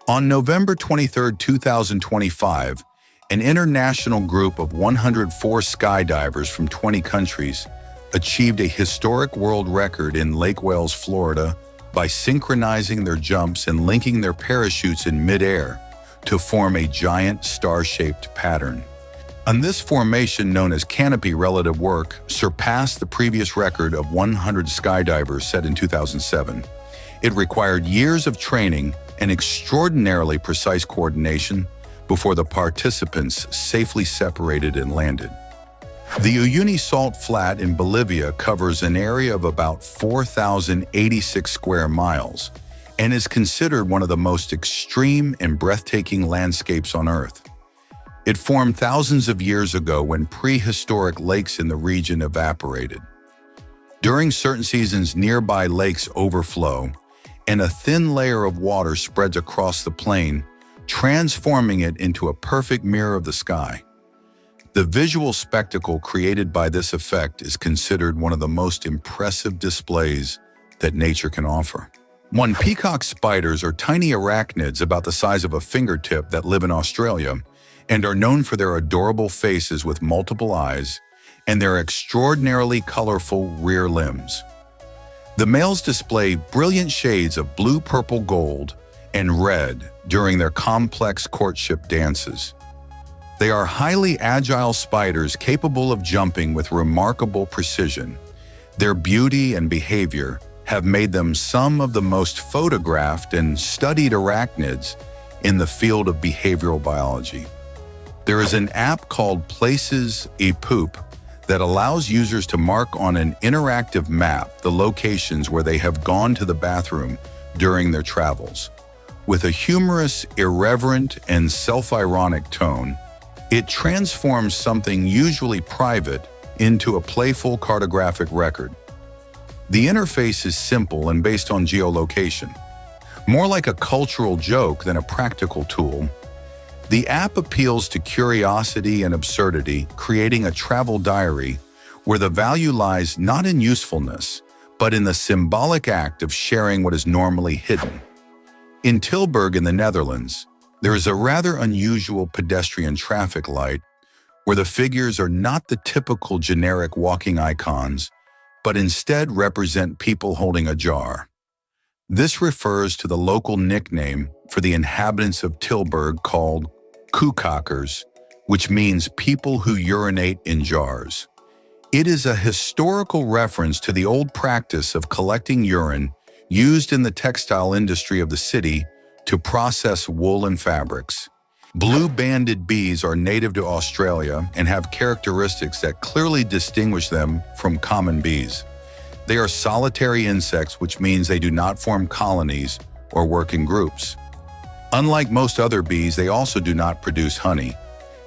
On November 23, 2025, an international group of 104 skydivers from 20 countries achieved a historic world record in Lake Wales, Florida, by synchronizing their jumps and linking their parachutes in midair to form a giant star-shaped pattern. And this formation, known as canopy relative work, surpassed the previous record of 100 skydivers set in 2007. It required years of training and extraordinarily precise coordination, before the participants safely separated and landed. The Uyuni Salt Flat in Bolivia covers an area of about 4,086 square miles and is considered one of the most extreme and breathtaking landscapes on Earth. It formed thousands of years ago when prehistoric lakes in the region evaporated. During certain seasons, nearby lakes overflow, and a thin layer of water spreads across the plain, transforming it into a perfect mirror of the sky. The visual spectacle created by this effect is considered one of the most impressive displays that nature can offer. Peacock spiders are tiny arachnids about the size of a fingertip that live in Australia and are known for their adorable faces with multiple eyes and their extraordinarily colorful rear limbs. The males display brilliant shades of blue, purple, gold, and red during their complex courtship dances. They are highly agile spiders capable of jumping with remarkable precision. Their beauty and behavior have made them some of the most photographed and studied arachnids in the field of behavioral biology. There is an app called Places e Poop that allows users to mark on an interactive map the locations where they have gone to the bathroom during their travels. With a humorous, irreverent, and self-ironic tone, it transforms something usually private into a playful cartographic record. The interface is simple and based on geolocation. More like a cultural joke than a practical tool, the app appeals to curiosity and absurdity, creating a travel diary where the value lies not in usefulness, but in the symbolic act of sharing what is normally hidden. In Tilburg in the Netherlands, there is a rather unusual pedestrian traffic light where the figures are not the typical generic walking icons, but instead represent people holding a jar. This refers to the local nickname for the inhabitants of Tilburg called koekkakkers, which means people who urinate in jars. It is a historical reference to the old practice of collecting urine used in the textile industry of the city to process woolen fabrics. Blue-banded bees are native to Australia and have characteristics that clearly distinguish them from common bees. They are solitary insects, which means they do not form colonies or work in groups. Unlike most other bees, they also do not produce honey.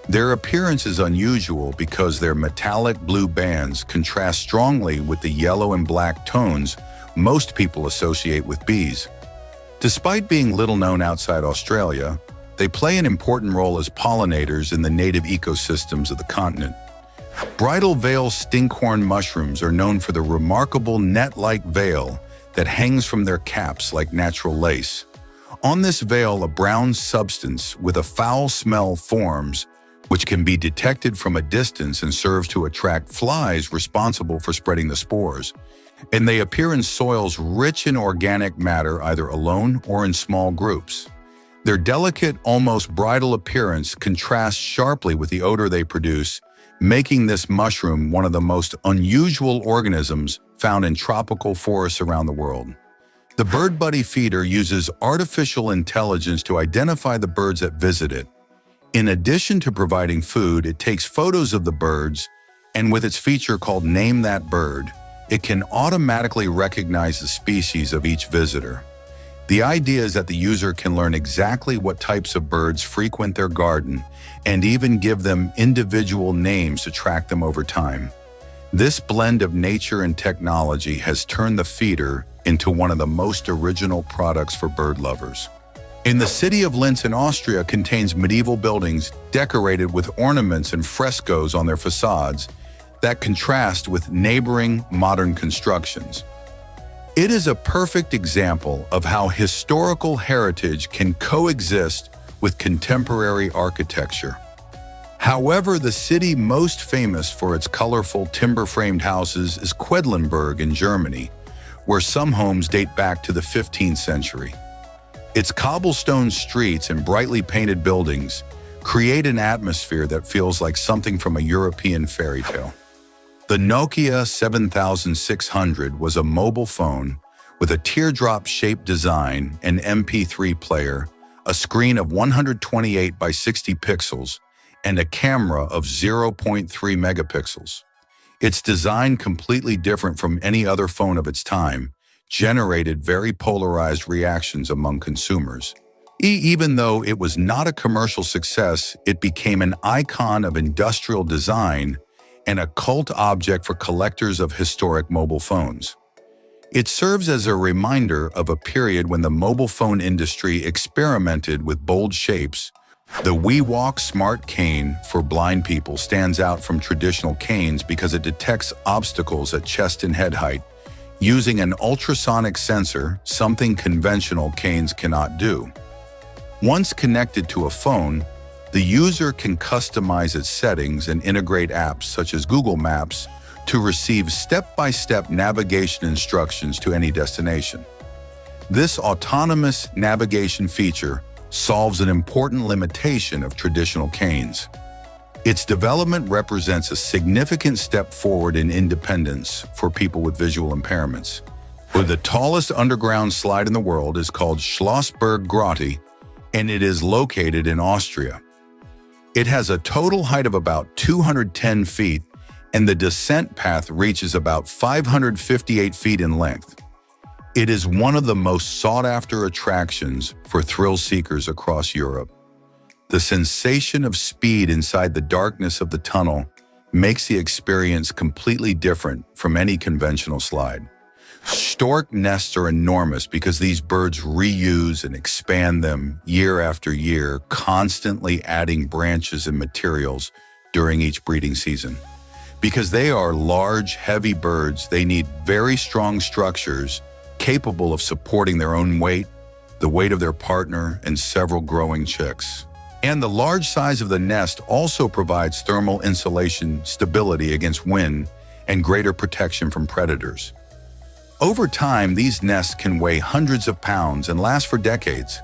Their appearance is unusual because their metallic blue bands contrast strongly with the yellow and black tones most people associate with bees. Despite being little known outside Australia, they play an important role as pollinators in the native ecosystems of the continent. Bridal veil stinkhorn mushrooms are known for the remarkable net-like veil that hangs from their caps like natural lace. On this veil, a brown substance with a foul smell forms, which can be detected from a distance and serves to attract flies responsible for spreading the spores. And they appear in soils rich in organic matter either alone or in small groups. Their delicate, almost bridal appearance contrasts sharply with the odor they produce, making this mushroom one of the most unusual organisms found in tropical forests around the world. The Bird Buddy feeder uses artificial intelligence to identify the birds that visit it. In addition to providing food, it takes photos of the birds, and with its feature called Name That Bird, it can automatically recognize the species of each visitor. The idea is that the user can learn exactly what types of birds frequent their garden and even give them individual names to track them over time. This blend of nature and technology has turned the feeder into one of the most original products for bird lovers. In the city of Linz in Austria contains medieval buildings decorated with ornaments and frescoes on their facades that contrast with neighboring modern constructions. It is a perfect example of how historical heritage can coexist with contemporary architecture. However, the city most famous for its colorful timber-framed houses is Quedlinburg in Germany, where some homes date back to the 15th century. Its cobblestone streets and brightly painted buildings create an atmosphere that feels like something from a European fairy tale. The Nokia 7600 was a mobile phone with a teardrop-shaped design, an MP3 player, a screen of 128 by 60 pixels, and a camera of 0.3 megapixels. Its design, completely different from any other phone of its time, generated very polarized reactions among consumers. Even though it was not a commercial success, it became an icon of industrial design and a cult object for collectors of historic mobile phones. It serves as a reminder of a period when the mobile phone industry experimented with bold shapes. The WeWalk Smart Cane for blind people stands out from traditional canes because it detects obstacles at chest and head height, using an ultrasonic sensor, something conventional canes cannot do. Once connected to a phone, the user can customize its settings and integrate apps such as Google Maps to receive step-by-step navigation instructions to any destination. This autonomous navigation feature solves an important limitation of traditional canes. Its development represents a significant step forward in independence for people with visual impairments. The tallest underground slide in the world is called Schlossberg Grotte, and it is located in Austria. It has a total height of about 210 feet, and the descent path reaches about 558 feet in length. It is one of the most sought-after attractions for thrill seekers across Europe. The sensation of speed inside the darkness of the tunnel makes the experience completely different from any conventional slide. Stork nests are enormous because these birds reuse and expand them year after year, constantly adding branches and materials during each breeding season. Because they are large, heavy birds, they need very strong structures capable of supporting their own weight, the weight of their partner, and several growing chicks. And the large size of the nest also provides thermal insulation, stability against wind, and greater protection from predators. Over time, these nests can weigh hundreds of pounds and last for decades.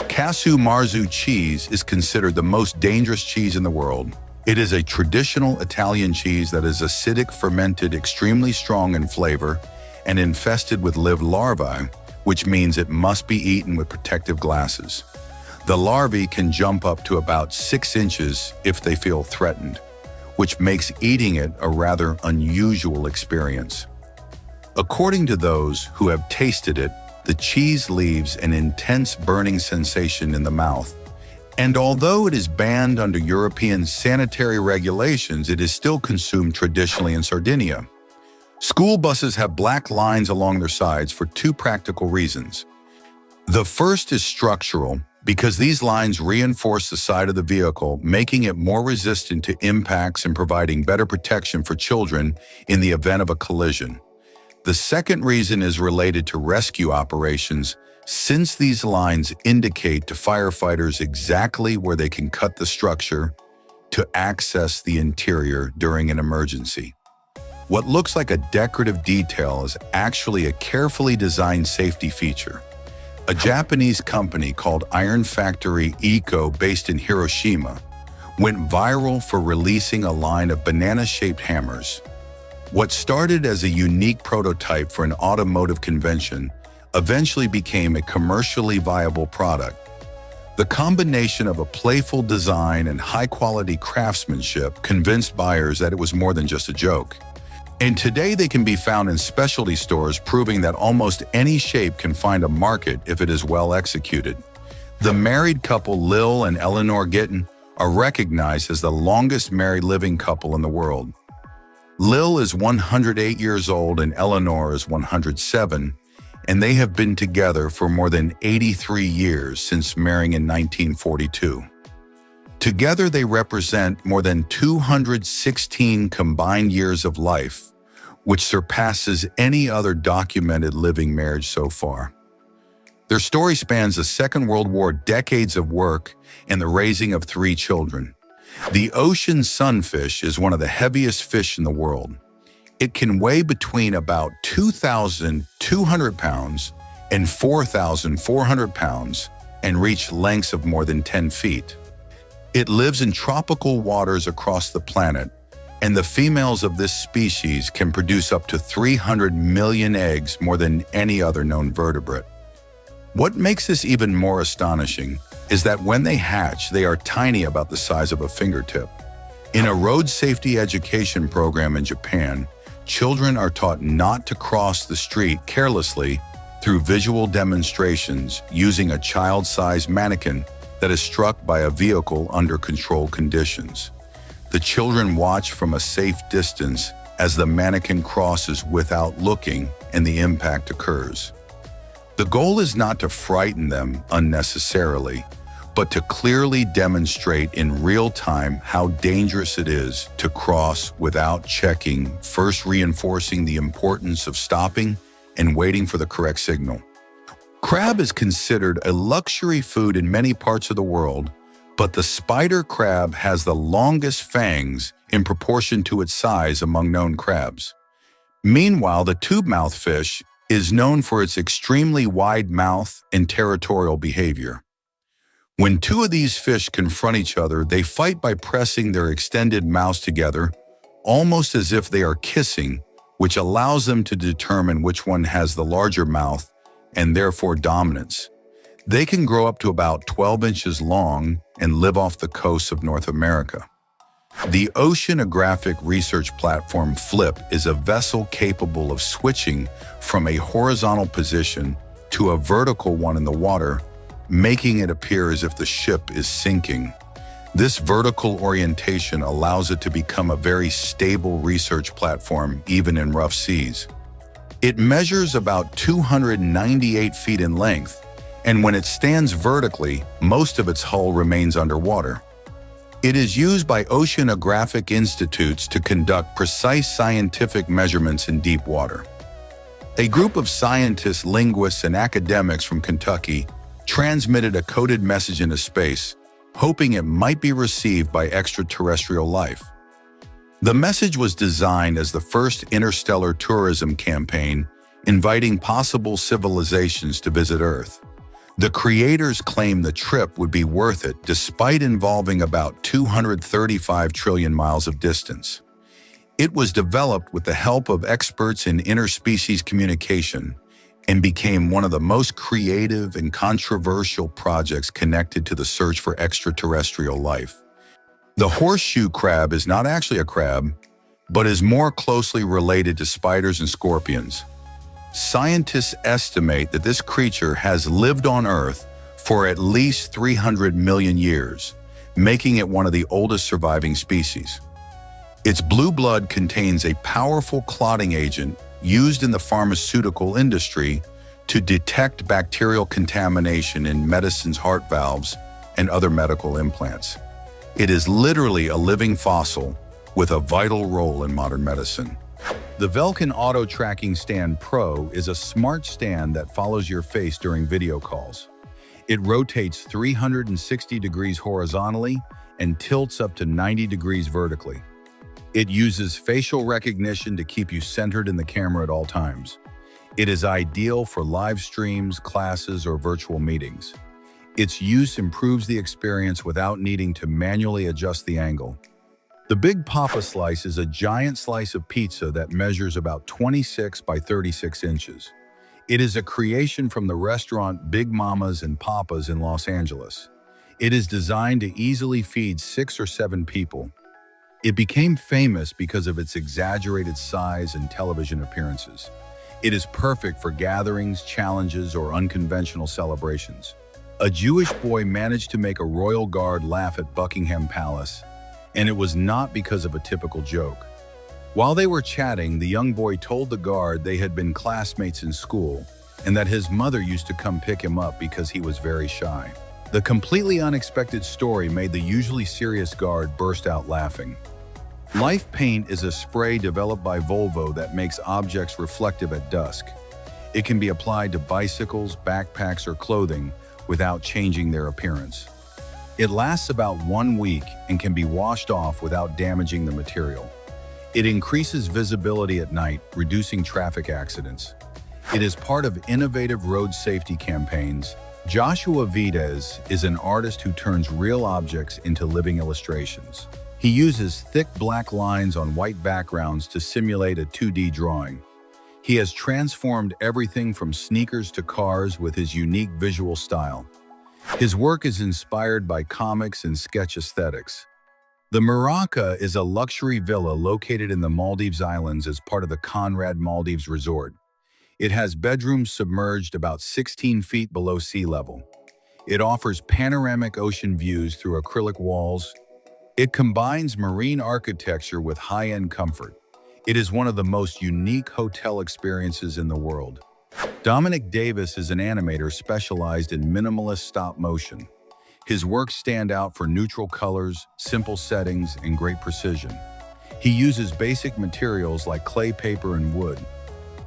Casu Marzu cheese is considered the most dangerous cheese in the world. It is a traditional Italian cheese that is acidic, fermented, extremely strong in flavor, and infested with live larvae, which means it must be eaten with protective glasses. The larvae can jump up to about 6 inches if they feel threatened, which makes eating it a rather unusual experience. According to those who have tasted it, the cheese leaves an intense burning sensation in the mouth. And although it is banned under European sanitary regulations, it is still consumed traditionally in Sardinia. School buses have black lines along their sides for 2 practical reasons. The first is structural, because these lines reinforce the side of the vehicle, making it more resistant to impacts and providing better protection for children in the event of a collision. The second reason is related to rescue operations, since these lines indicate to firefighters exactly where they can cut the structure to access the interior during an emergency. What looks like a decorative detail is actually a carefully designed safety feature. A Japanese company called Iron Factory Eco, based in Hiroshima, went viral for releasing a line of banana-shaped hammers. What started as a unique prototype for an automotive convention eventually became a commercially viable product. The combination of a playful design and high-quality craftsmanship convinced buyers that it was more than just a joke. And today they can be found in specialty stores, proving that almost any shape can find a market if it is well executed. The married couple Lil and Eleanor Gittin are recognized as the longest married living couple in the world. Lil is 108 years old and Eleanor is 107, and they have been together for more than 83 years since marrying in 1942. Together they represent more than 216 combined years of life, which surpasses any other documented living marriage so far. Their story spans the Second World War, decades of work, and the raising of 3 children. The ocean sunfish is one of the heaviest fish in the world. It can weigh between about 2,200 pounds and 4,400 pounds and reach lengths of more than 10 feet. It lives in tropical waters across the planet, and the females of this species can produce up to 300 million eggs, more than any other known vertebrate. What makes this even more astonishing is that when they hatch, they are tiny, about the size of a fingertip. In a road safety education program in Japan, children are taught not to cross the street carelessly through visual demonstrations using a child-sized mannequin that is struck by a vehicle under controlled conditions. The children watch from a safe distance as the mannequin crosses without looking and the impact occurs. The goal is not to frighten them unnecessarily, but to clearly demonstrate in real time how dangerous it is to cross without checking, first reinforcing the importance of stopping and waiting for the correct signal. Crab is considered a luxury food in many parts of the world, but the spider crab has the longest fangs in proportion to its size among known crabs. Meanwhile, the tube-mouth fish is known for its extremely wide mouth and territorial behavior. When two of these fish confront each other, they fight by pressing their extended mouths together, almost as if they are kissing, which allows them to determine which one has the larger mouth and therefore dominance. They can grow up to about 12 inches long and live off the coasts of North America. The oceanographic research platform FLIP is a vessel capable of switching from a horizontal position to a vertical one in the water, making it appear as if the ship is sinking. This vertical orientation allows it to become a very stable research platform even in rough seas. It measures about 298 feet in length, and when it stands vertically, most of its hull remains underwater. It is used by oceanographic institutes to conduct precise scientific measurements in deep water. A group of scientists, linguists, and academics from Kentucky transmitted a coded message into space, hoping it might be received by extraterrestrial life. The message was designed as the first interstellar tourism campaign, inviting possible civilizations to visit Earth. The creators claimed the trip would be worth it despite involving about 235 trillion miles of distance. It was developed with the help of experts in interspecies communication and became one of the most creative and controversial projects connected to the search for extraterrestrial life. The horseshoe crab is not actually a crab, but is more closely related to spiders and scorpions. Scientists estimate that this creature has lived on Earth for at least 300 million years, making it one of the oldest surviving species. Its blue blood contains a powerful clotting agent used in the pharmaceutical industry to detect bacterial contamination in medicine's heart valves and other medical implants. It is literally a living fossil with a vital role in modern medicine. The Velkin Auto Tracking Stand Pro is a smart stand that follows your face during video calls. It rotates 360 degrees horizontally and tilts up to 90 degrees vertically. It uses facial recognition to keep you centered in the camera at all times. It is ideal for live streams, classes, or virtual meetings. Its use improves the experience without needing to manually adjust the angle. The Big Papa Slice is a giant slice of pizza that measures about 26 by 36 inches. It is a creation from the restaurant Big Mamas and Papas in Los Angeles. It is designed to easily feed 6 or 7 people. It became famous because of its exaggerated size and television appearances. It is perfect for gatherings, challenges, or unconventional celebrations. A Jewish boy managed to make a royal guard laugh at Buckingham Palace, and it was not because of a typical joke. While they were chatting, the young boy told the guard they had been classmates in school and that his mother used to come pick him up because he was very shy. The completely unexpected story made the usually serious guard burst out laughing. Life Paint is a spray developed by Volvo that makes objects reflective at dusk. It can be applied to bicycles, backpacks, or clothing without changing their appearance. It lasts about 1 week and can be washed off without damaging the material. It increases visibility at night, reducing traffic accidents. It is part of innovative road safety campaigns. Joshua Vides is an artist who turns real objects into living illustrations. He uses thick black lines on white backgrounds to simulate a 2D drawing. He has transformed everything from sneakers to cars with his unique visual style. His work is inspired by comics and sketch aesthetics. The Maraca is a luxury villa located in the Maldives Islands as part of the Conrad Maldives Resort. It has bedrooms submerged about 16 feet below sea level. It offers panoramic ocean views through acrylic walls. It combines marine architecture with high-end comfort. It is one of the most unique hotel experiences in the world. Dominic Davis is an animator specialized in minimalist stop motion. His works stand out for neutral colors, simple settings, and great precision. He uses basic materials like clay paper and wood.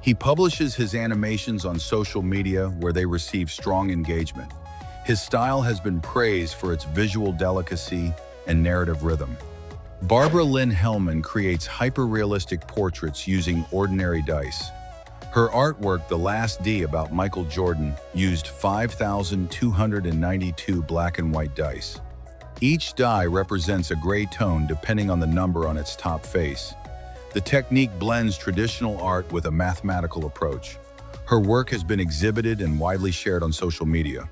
He publishes his animations on social media where they receive strong engagement. His style has been praised for its visual delicacy and narrative rhythm. Barbara Lynn Hellman creates hyper-realistic portraits using ordinary dice. Her artwork, The Last D about Michael Jordan, used 5,292 black and white dice. Each die represents a gray tone depending on the number on its top face. The technique blends traditional art with a mathematical approach. Her work has been exhibited and widely shared on social media.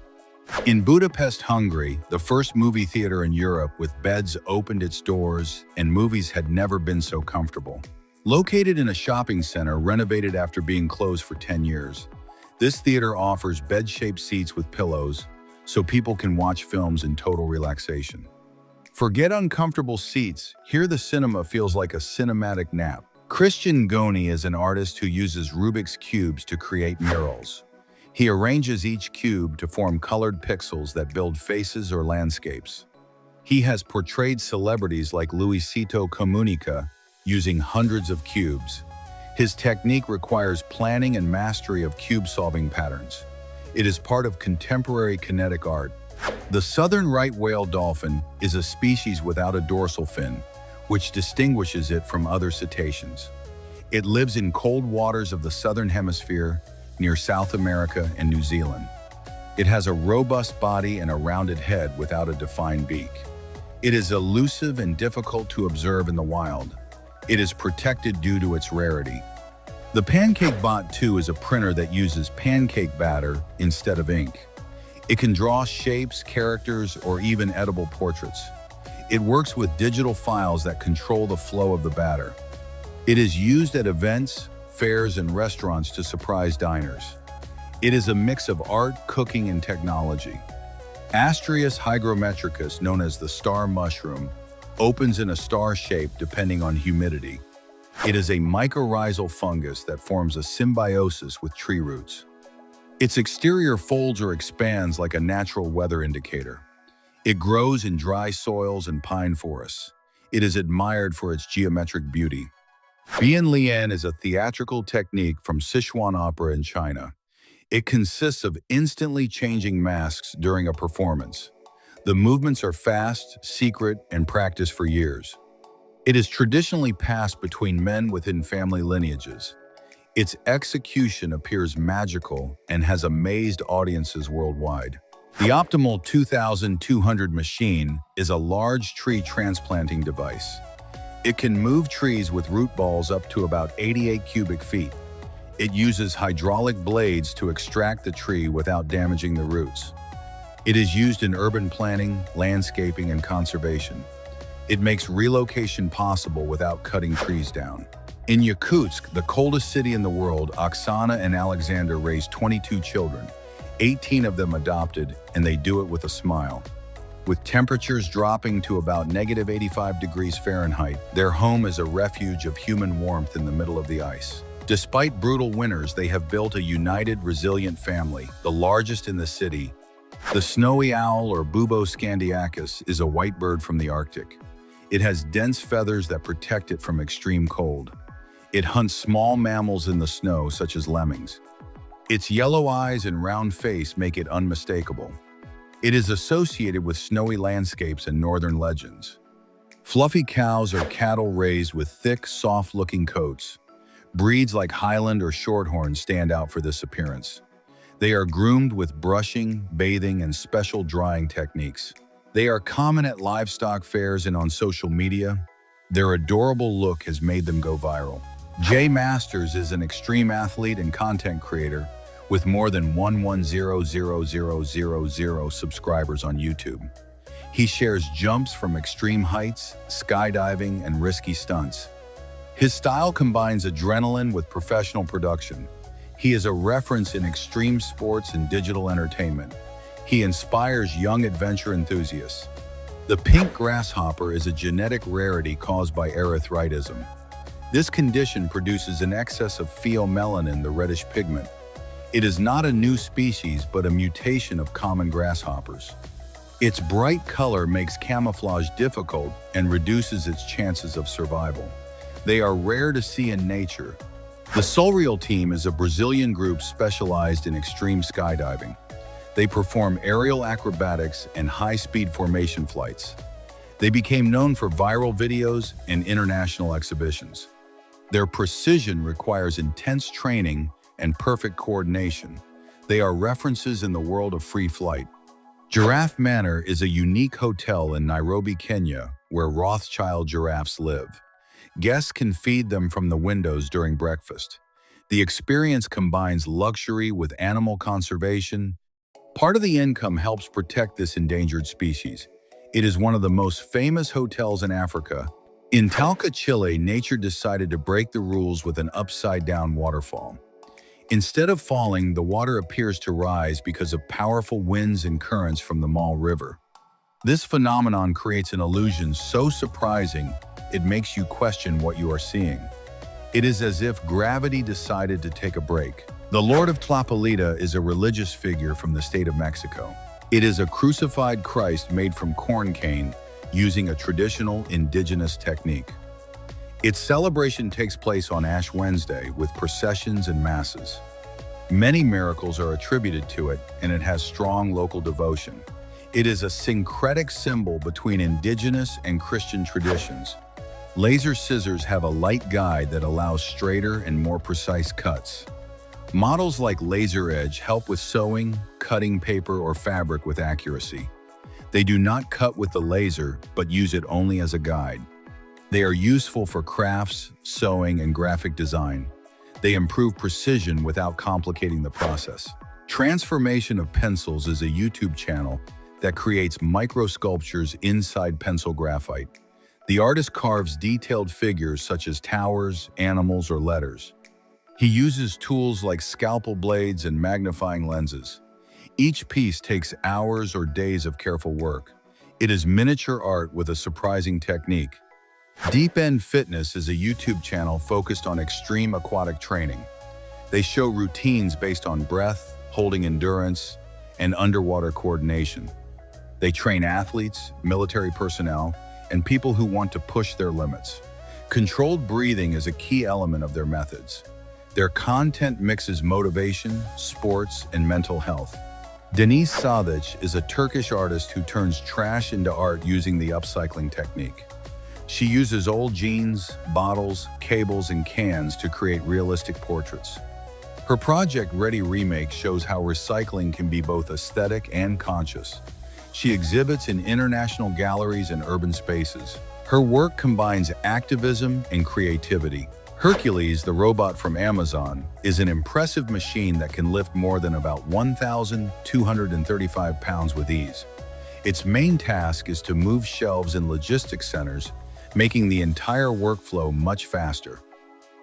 In Budapest, Hungary, the first movie theater in Europe with beds opened its doors and movies had never been so comfortable. Located in a shopping center renovated after being closed for 10 years, this theater offers bed-shaped seats with pillows so people can watch films in total relaxation. Forget uncomfortable seats, here the cinema feels like a cinematic nap. Christian Goni is an artist who uses Rubik's Cubes to create murals. He arranges each cube to form colored pixels that build faces or landscapes. He has portrayed celebrities like Luisito Comunica using hundreds of cubes. His technique requires planning and mastery of cube-solving patterns. It is part of contemporary kinetic art. The southern right whale dolphin is a species without a dorsal fin, which distinguishes it from other cetaceans. It lives in cold waters of the southern hemisphere, near South America and New Zealand. It has a robust body and a rounded head without a defined beak. It is elusive and difficult to observe in the wild. It is protected due to its rarity. The Pancake Bot 2 is a printer that uses pancake batter instead of ink. It can draw shapes, characters, or even edible portraits. It works with digital files that control the flow of the batter. It is used at events, fairs, and restaurants to surprise diners. It is a mix of art, cooking, and technology. Astraeus hygrometricus, known as the star mushroom, opens in a star shape depending on humidity. It is a mycorrhizal fungus that forms a symbiosis with tree roots. Its exterior folds or expands like a natural weather indicator. It grows in dry soils and pine forests. It is admired for its geometric beauty. Bian Lian is a theatrical technique from Sichuan opera in China. It consists of instantly changing masks during a performance. The movements are fast, secret, and practiced for years. It is traditionally passed between men within family lineages. Its execution appears magical and has amazed audiences worldwide. The Optimal 2200 machine is a large tree transplanting device. It can move trees with root balls up to about 88 cubic feet. It uses hydraulic blades to extract the tree without damaging the roots. It is used in urban planning, landscaping, and conservation. It makes relocation possible without cutting trees down. In Yakutsk, the coldest city in the world, Oksana and Alexander raised 22 children, 18 of them adopted, and they do it with a smile. With temperatures dropping to about -85 degrees Fahrenheit, their home is a refuge of human warmth in the middle of the ice. Despite brutal winters, they have built a united, resilient family, the largest in the city. The snowy owl, or Bubo scandiacus, is a white bird from the Arctic. It has dense feathers that protect it from extreme cold. It hunts small mammals in the snow, such as lemmings. Its yellow eyes and round face make it unmistakable. It is associated with snowy landscapes and northern legends. Fluffy cows are cattle raised with thick, soft-looking coats. Breeds like Highland or Shorthorn stand out for this appearance. They are groomed with brushing, bathing, and special drying techniques. They are common at livestock fairs and on social media. Their adorable look has made them go viral. Jay Masters is an extreme athlete and content creator. with more than 110,000,000 subscribers on YouTube. He shares jumps from extreme heights, skydiving, and risky stunts. His style combines adrenaline with professional production. He is a reference in extreme sports and digital entertainment. He inspires young adventure enthusiasts. The pink grasshopper is a genetic rarity caused by erythritism. This condition produces an excess of pheomelanin, the reddish pigment. It is not a new species, but a mutation of common grasshoppers. Its bright color makes camouflage difficult and reduces its chances of survival. They are rare to see in nature. The Solreal team is a Brazilian group specialized in extreme skydiving. They perform aerial acrobatics and high-speed formation flights. They became known for viral videos and international exhibitions. Their precision requires intense training and perfect coordination. They are references in the world of free flight. Giraffe Manor is a unique hotel in Nairobi, Kenya, where Rothschild giraffes live. Guests can feed them from the windows during breakfast. The experience combines luxury with animal conservation. Part of the income helps protect this endangered species. It is one of the most famous hotels in Africa. In Talca, Chile, nature decided to break the rules with an upside-down waterfall. Instead of falling, the water appears to rise because of powerful winds and currents from the Mall River. This phenomenon creates an illusion so surprising, it makes you question what you are seeing. It is as if gravity decided to take a break. The Lord of Tlapolita is a religious figure from the state of Mexico. It is a crucified Christ made from corn cane using a traditional indigenous technique. Its celebration takes place on Ash Wednesday with processions and masses. Many miracles are attributed to it, and it has strong local devotion. It is a syncretic symbol between indigenous and Christian traditions. Laser scissors have a light guide that allows straighter and more precise cuts. Models like Laser Edge help with sewing, cutting paper or fabric with accuracy. They do not cut with the laser, but use it only as a guide. They are useful for crafts, sewing, and graphic design. They improve precision without complicating the process. Transformation of Pencils is a YouTube channel that creates micro-sculptures inside pencil graphite. The artist carves detailed figures such as towers, animals, or letters. He uses tools like scalpel blades and magnifying lenses. Each piece takes hours or days of careful work. It is miniature art with a surprising technique. Deep End Fitness is a YouTube channel focused on extreme aquatic training. They show routines based on breath, holding endurance, and underwater coordination. They train athletes, military personnel, and people who want to push their limits. Controlled breathing is a key element of their methods. Their content mixes motivation, sports, and mental health. Deniz Sadic is a Turkish artist who turns trash into art using the upcycling technique. She uses old jeans, bottles, cables, and cans to create realistic portraits. Her project Ready Remake shows how recycling can be both aesthetic and conscious. She exhibits in international galleries and urban spaces. Her work combines activism and creativity. Hercules, the robot from Amazon, is an impressive machine that can lift more than about 1,235 pounds with ease. Its main task is to move shelves in logistics centers, making the entire workflow much faster.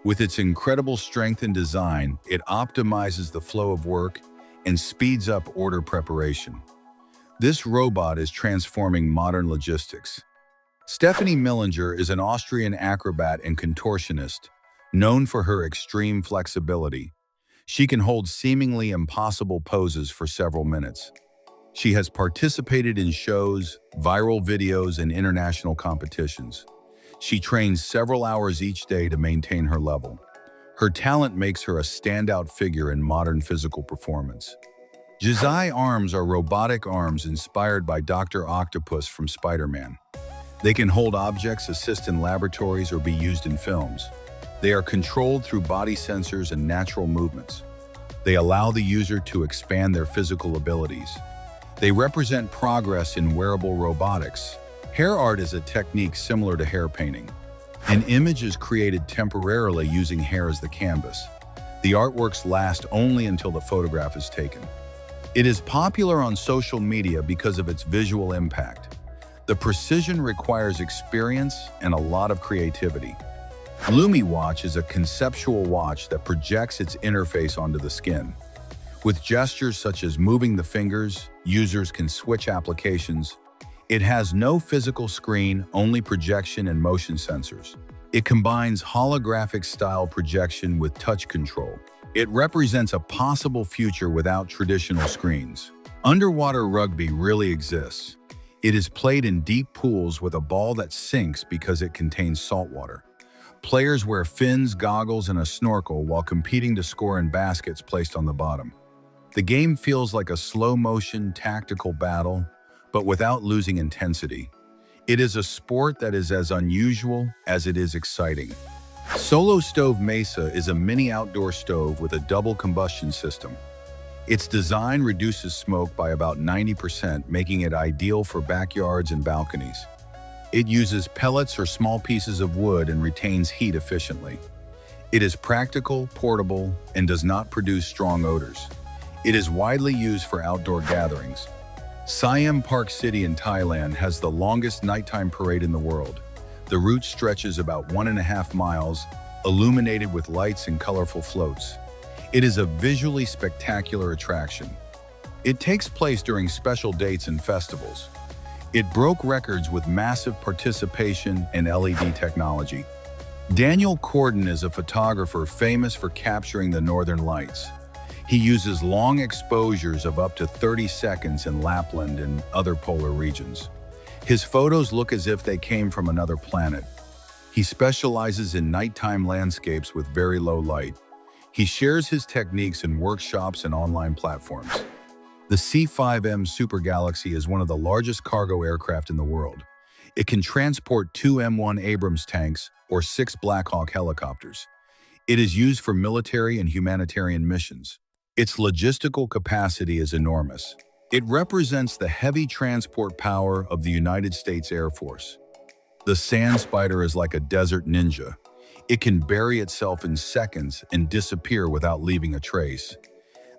With its incredible strength and design, it optimizes the flow of work and speeds up order preparation. This robot is transforming modern logistics. Stephanie Millinger is an Austrian acrobat and contortionist, known for her extreme flexibility. She can hold seemingly impossible poses for several minutes. She has participated in shows, viral videos, and international competitions. She trains several hours each day to maintain her level. Her talent makes her a standout figure in modern physical performance. Jizai arms are robotic arms inspired by Dr. Octopus from Spider-Man. They can hold objects, assist in laboratories, or be used in films. They are controlled through body sensors and natural movements. They allow the user to expand their physical abilities. They represent progress in wearable robotics. Hair art is a technique similar to hair painting. An image is created temporarily using hair as the canvas. The artworks last only until the photograph is taken. It is popular on social media because of its visual impact. The precision requires experience and a lot of creativity. LumiWatch is a conceptual watch that projects its interface onto the skin. With gestures such as moving the fingers, users can switch applications. It has no physical screen, only projection and motion sensors. It combines holographic-style projection with touch control. It represents a possible future without traditional screens. Underwater rugby really exists. It is played in deep pools with a ball that sinks because it contains salt water. Players wear fins, goggles, and a snorkel while competing to score in baskets placed on the bottom. The game feels like a slow-motion, tactical battle, but without losing intensity. It is a sport that is as unusual as it is exciting. Solo Stove Mesa is a mini outdoor stove with a double combustion system. Its design reduces smoke by about 90%, making it ideal for backyards and balconies. It uses pellets or small pieces of wood and retains heat efficiently. It is practical, portable, and does not produce strong odors. It is widely used for outdoor gatherings. Siam Park City in Thailand has the longest nighttime parade in the world. The route stretches about 1.5 miles, illuminated with lights and colorful floats. It is a visually spectacular attraction. It takes place during special dates and festivals. It broke records with massive participation and LED technology. Daniel Corden is a photographer famous for capturing the northern lights. He uses long exposures of up to 30 seconds in Lapland and other polar regions. His photos look as if they came from another planet. He specializes in nighttime landscapes with very low light. He shares his techniques in workshops and online platforms. The C-5M Super Galaxy is one of the largest cargo aircraft in the world. It can transport 2 M1 Abrams tanks or 6 Black Hawk helicopters. It is used for military and humanitarian missions. Its logistical capacity is enormous. It represents the heavy transport power of the United States Air Force. The Sand Spider is like a desert ninja. It can bury itself in seconds and disappear without leaving a trace.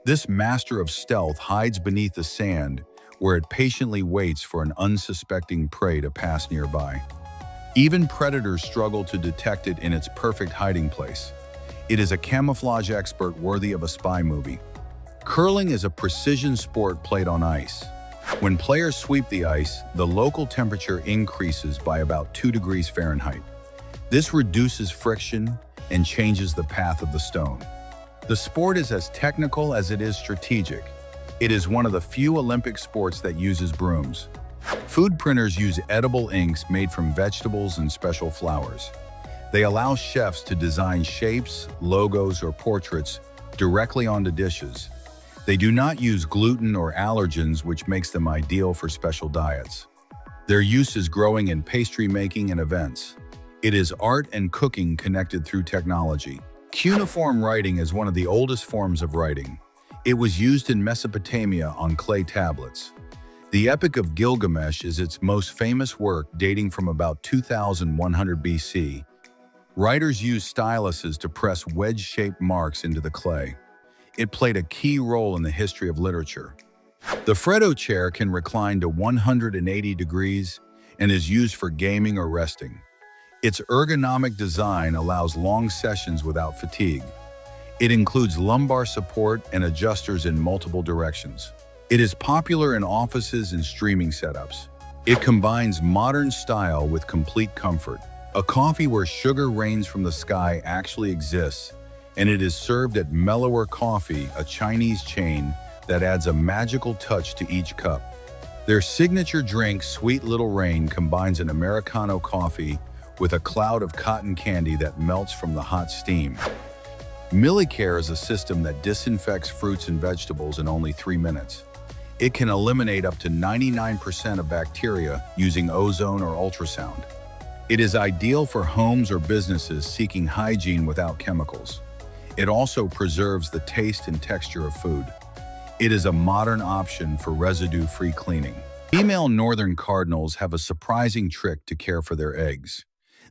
This master of stealth hides beneath the sand, where it patiently waits for an unsuspecting prey to pass nearby. Even predators struggle to detect it in its perfect hiding place. It is a camouflage expert worthy of a spy movie. Curling is a precision sport played on ice. When players sweep the ice, the local temperature increases by about 2 degrees Fahrenheit. This reduces friction and changes the path of the stone. The sport is as technical as it is strategic. It is one of the few Olympic sports that uses brooms. Food printers use edible inks made from vegetables and special flowers. They allow chefs to design shapes, logos, or portraits directly onto dishes. They do not use gluten or allergens, which makes them ideal for special diets. Their use is growing in pastry making and events. It is art and cooking connected through technology. Cuneiform writing is one of the oldest forms of writing. It was used in Mesopotamia on clay tablets. The Epic of Gilgamesh is its most famous work, dating from about 2100 BC. Writers used styluses to press wedge-shaped marks into the clay. It played a key role in the history of literature. The Freddo chair can recline to 180 degrees and is used for gaming or resting. Its ergonomic design allows long sessions without fatigue. It includes lumbar support and adjusters in multiple directions. It is popular in offices and streaming setups. It combines modern style with complete comfort. A coffee where sugar rains from the sky actually exists, and it is served at Mellower Coffee, a Chinese chain that adds a magical touch to each cup. Their signature drink, Sweet Little Rain, combines an Americano coffee with a cloud of cotton candy that melts from the hot steam. Millicare is a system that disinfects fruits and vegetables in only 3 minutes. It can eliminate up to 99% of bacteria using ozone or ultrasound. It is ideal for homes or businesses seeking hygiene without chemicals. It also preserves the taste and texture of food. It is a modern option for residue-free cleaning. Female northern cardinals have a surprising trick to care for their eggs.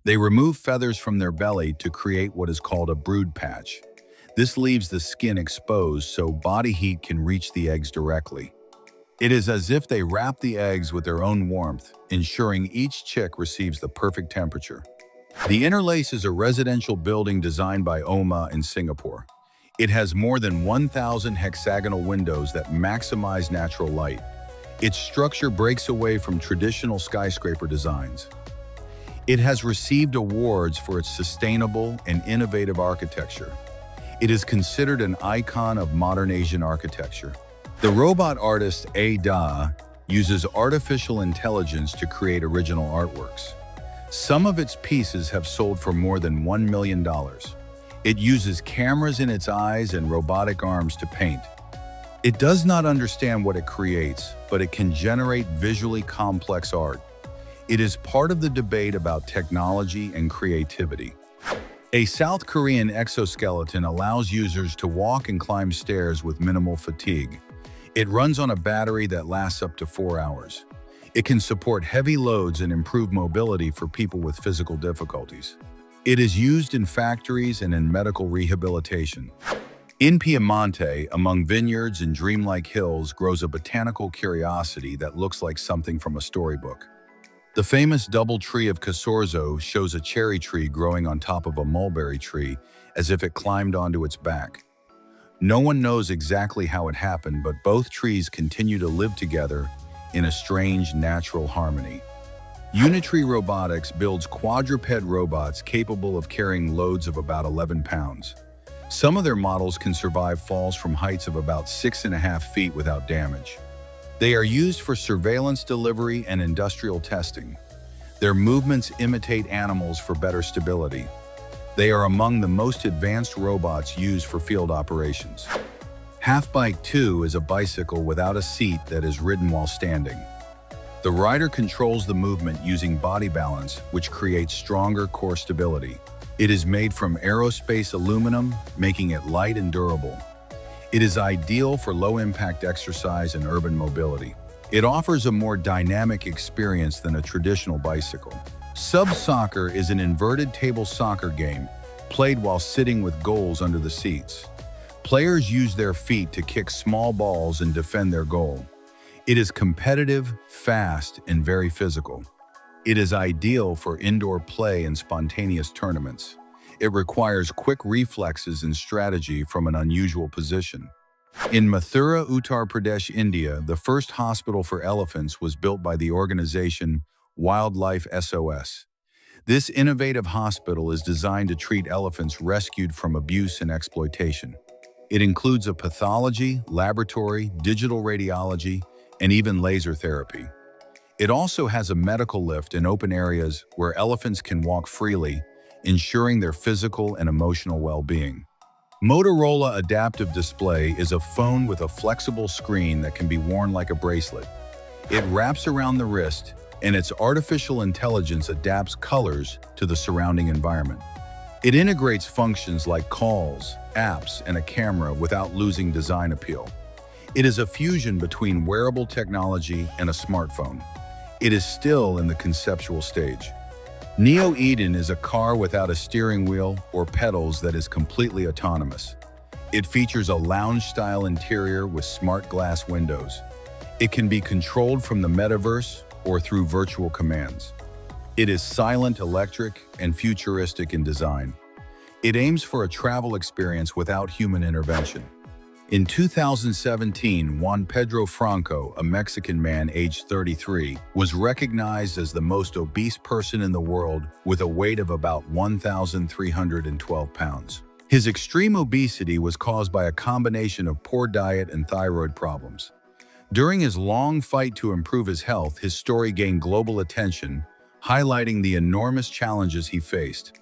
They remove feathers from their belly to create what is called a brood patch. This leaves the skin exposed so body heat can reach the eggs directly. It is as if they wrap the eggs with their own warmth, ensuring each chick receives the perfect temperature. The Interlace is a residential building designed by OMA in Singapore. It has more than 1,000 hexagonal windows that maximize natural light. Its structure breaks away from traditional skyscraper designs. It has received awards for its sustainable and innovative architecture. It is considered an icon of modern Asian architecture. The robot artist Ada uses artificial intelligence to create original artworks. Some of its pieces have sold for more than $1 million. It uses cameras in its eyes and robotic arms to paint. It does not understand what it creates, but it can generate visually complex art. It is part of the debate about technology and creativity. A South Korean exoskeleton allows users to walk and climb stairs with minimal fatigue. It runs on a battery that lasts up to 4 hours. It can support heavy loads and improve mobility for people with physical difficulties. It is used in factories and in medical rehabilitation. In Piemonte, among vineyards and dreamlike hills, grows a botanical curiosity that looks like something from a storybook. The famous double tree of Casorzo shows a cherry tree growing on top of a mulberry tree as if it climbed onto its back. No one knows exactly how it happened, but both trees continue to live together in a strange natural harmony. Unitree Robotics builds quadruped robots capable of carrying loads of about 11 pounds. Some of their models can survive falls from heights of about 6.5 feet without damage. They are used for surveillance delivery and industrial testing. Their movements imitate animals for better stability. They are among the most advanced robots used for field operations. Halfbike 2 is a bicycle without a seat that is ridden while standing. The rider controls the movement using body balance, which creates stronger core stability. It is made from aerospace aluminum, making it light and durable. It is ideal for low-impact exercise and urban mobility. It offers a more dynamic experience than a traditional bicycle. Sub-soccer is an inverted table soccer game played while sitting with goals under the seats. Players use their feet to kick small balls and defend their goal. It is competitive, fast, and very physical. It is ideal for indoor play and spontaneous tournaments. It requires quick reflexes and strategy from an unusual position. In Mathura, Uttar Pradesh, India, the first hospital for elephants was built by the organization Wildlife SOS. This innovative hospital is designed to treat elephants rescued from abuse and exploitation. It includes a pathology, laboratory, digital radiology, and even laser therapy. It also has a medical lift in open areas where elephants can walk freely, ensuring their physical and emotional well-being. Motorola Adaptive Display is a phone with a flexible screen that can be worn like a bracelet. It wraps around the wrist, and its artificial intelligence adapts colors to the surrounding environment. It integrates functions like calls, apps, and a camera without losing design appeal. It is a fusion between wearable technology and a smartphone. It is still in the conceptual stage. Neo Eden is a car without a steering wheel or pedals that is completely autonomous. It features a lounge-style interior with smart glass windows. It can be controlled from the metaverse or through virtual commands. It is silent, electric, and futuristic in design. It aims for a travel experience without human intervention. In 2017, Juan Pedro Franco, a Mexican man aged 33, was recognized as the most obese person in the world with a weight of about 1,312 pounds. His extreme obesity was caused by a combination of poor diet and thyroid problems. During his long fight to improve his health, his story gained global attention, highlighting the enormous challenges he faced.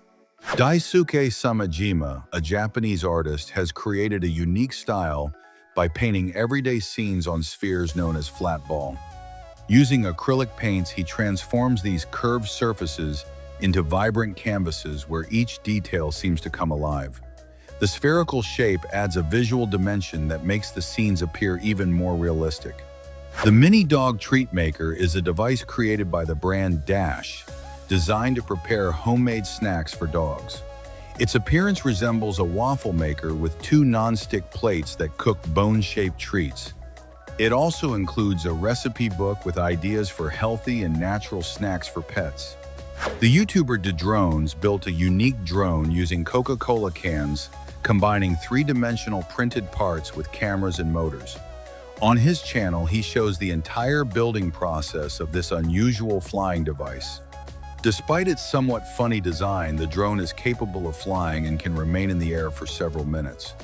Daisuke Samajima, a Japanese artist, has created a unique style by painting everyday scenes on spheres known as flat ball. Using acrylic paints, he transforms these curved surfaces into vibrant canvases where each detail seems to come alive. The spherical shape adds a visual dimension that makes the scenes appear even more realistic. The Mini Dog Treat Maker is a device created by the brand Dash, designed to prepare homemade snacks for dogs. Its appearance resembles a waffle maker with two non-stick plates that cook bone-shaped treats. It also includes a recipe book with ideas for healthy and natural snacks for pets. The YouTuber DeDrones built a unique drone using Coca-Cola cans, combining three-dimensional printed parts with cameras and motors. On his channel, he shows the entire building process of this unusual flying device. Despite its somewhat funny design, the drone is capable of flying and can remain in the air for several minutes.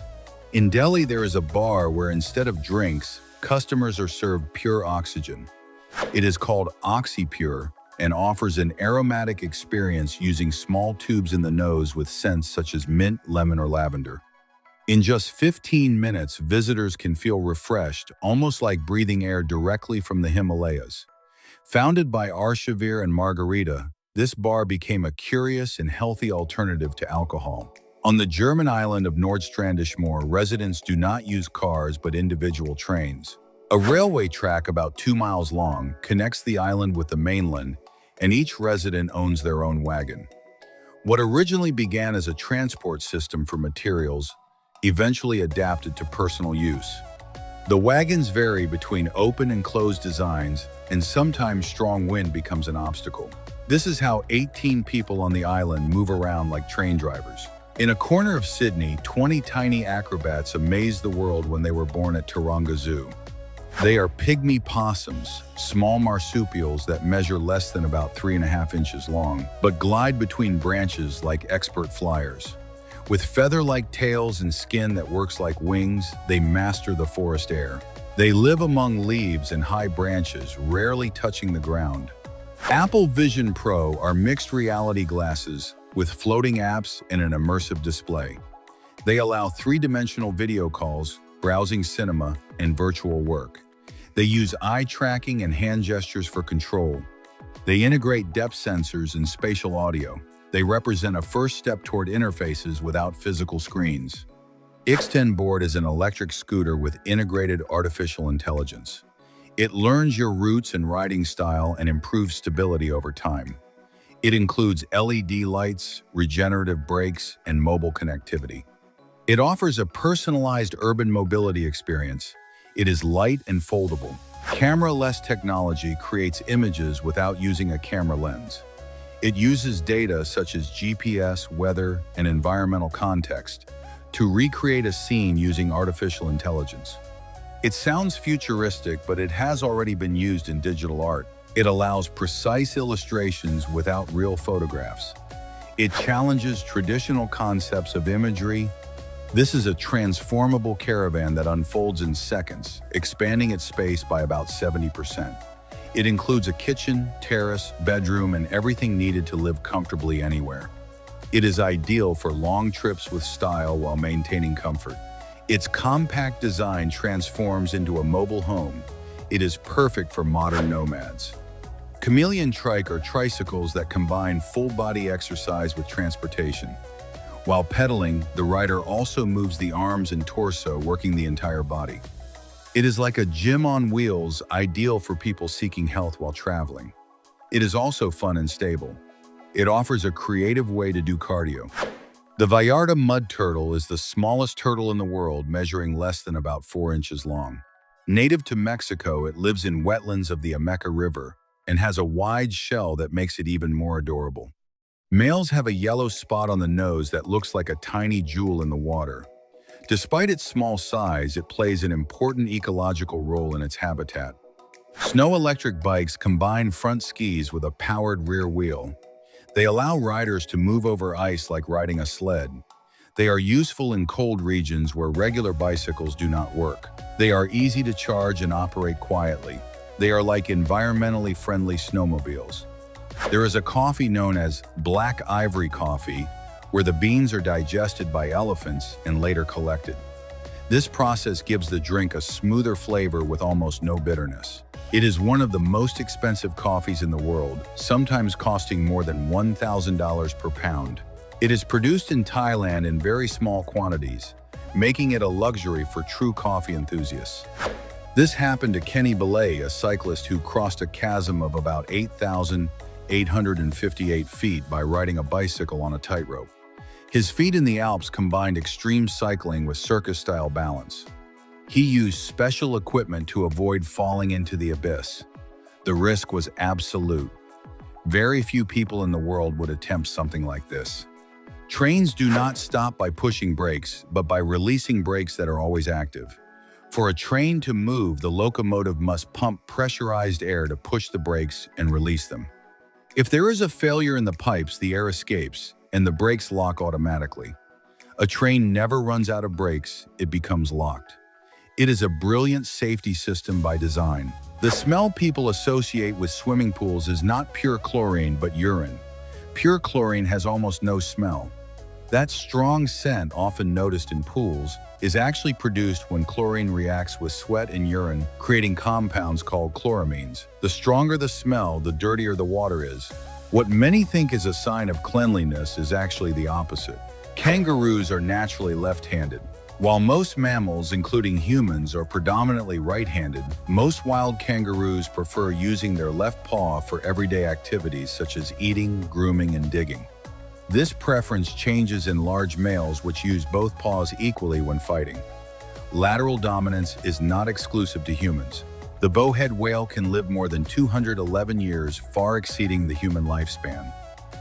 In Delhi, there is a bar where instead of drinks, customers are served pure oxygen. It is called OxyPure and offers an aromatic experience using small tubes in the nose with scents such as mint, lemon, or lavender. In just 15 minutes, visitors can feel refreshed, almost like breathing air directly from the Himalayas. Founded by Arshavir and Margarita, this bar became a curious and healthy alternative to alcohol. On the German island of Nordstrandismoor, residents do not use cars but individual trains. A railway track about 2 miles long connects the island with the mainland, and each resident owns their own wagon. What originally began as a transport system for materials eventually adapted to personal use. The wagons vary between open and closed designs, and sometimes strong wind becomes an obstacle. This is how 18 people on the island move around like train drivers. In a corner of Sydney, 20 tiny acrobats amazed the world when they were born at Taronga Zoo. They are pygmy possums, small marsupials that measure less than about 3.5 inches long, but glide between branches like expert flyers. With feather-like tails and skin that works like wings, they master the forest air. They live among leaves and high branches, rarely touching the ground. Apple Vision Pro are mixed reality glasses with floating apps and an immersive display. They allow three-dimensional video calls, browsing cinema, and virtual work. They use eye tracking and hand gestures for control. They integrate depth sensors and spatial audio. They represent a first step toward interfaces without physical screens. X10 Board is an electric scooter with integrated artificial intelligence. It learns your routes and riding style and improves stability over time. It includes LED lights, regenerative brakes, and mobile connectivity. It offers a personalized urban mobility experience. It is light and foldable. Camera-less technology creates images without using a camera lens. It uses data such as GPS, weather, and environmental context to recreate a scene using artificial intelligence. It sounds futuristic, but it has already been used in digital art. It allows precise illustrations without real photographs. It challenges traditional concepts of imagery. This is a transformable caravan that unfolds in seconds, expanding its space by about 70%. It includes a kitchen, terrace, bedroom, and everything needed to live comfortably anywhere. It is ideal for long trips with style while maintaining comfort. Its compact design transforms into a mobile home. It is perfect for modern nomads. Chameleon Trike are tricycles that combine full-body exercise with transportation. While pedaling, the rider also moves the arms and torso, working the entire body. It is like a gym on wheels, ideal for people seeking health while traveling. It is also fun and stable. It offers a creative way to do cardio. The Vallarta mud turtle is the smallest turtle in the world, measuring less than about 4 inches long. Native to Mexico, it lives in wetlands of the Ameca River and has a wide shell that makes it even more adorable. Males have a yellow spot on the nose that looks like a tiny jewel in the water. Despite its small size, it plays an important ecological role in its habitat. Snow electric bikes combine front skis with a powered rear wheel. They allow riders to move over ice like riding a sled. They are useful in cold regions where regular bicycles do not work. They are easy to charge and operate quietly. They are like environmentally friendly snowmobiles. There is a coffee known as black ivory coffee, where the beans are digested by elephants and later collected. This process gives the drink a smoother flavor with almost no bitterness. It is one of the most expensive coffees in the world, sometimes costing more than $1,000 per pound. It is produced in Thailand in very small quantities, making it a luxury for true coffee enthusiasts. This happened to Kenny Belay, a cyclist who crossed a chasm of about 8,858 feet by riding a bicycle on a tightrope. His feat in the Alps combined extreme cycling with circus-style balance. He used special equipment to avoid falling into the abyss. The risk was absolute. Very few people in the world would attempt something like this. Trains do not stop by pushing brakes, but by releasing brakes that are always active. For a train to move, the locomotive must pump pressurized air to push the brakes and release them. If there is a failure in the pipes, the air escapes, and the brakes lock automatically. A train never runs out of brakes, it becomes locked. It is a brilliant safety system by design. The smell people associate with swimming pools is not pure chlorine, but urine. Pure chlorine has almost no smell. That strong scent, often noticed in pools, is actually produced when chlorine reacts with sweat and urine, creating compounds called chloramines. The stronger the smell, the dirtier the water is. What many think is a sign of cleanliness is actually the opposite. Kangaroos are naturally left-handed. While most mammals, including humans, are predominantly right-handed, most wild kangaroos prefer using their left paw for everyday activities such as eating, grooming, and digging. This preference changes in large males, which use both paws equally when fighting. Lateral dominance is not exclusive to humans. The bowhead whale can live more than 211 years, far exceeding the human lifespan.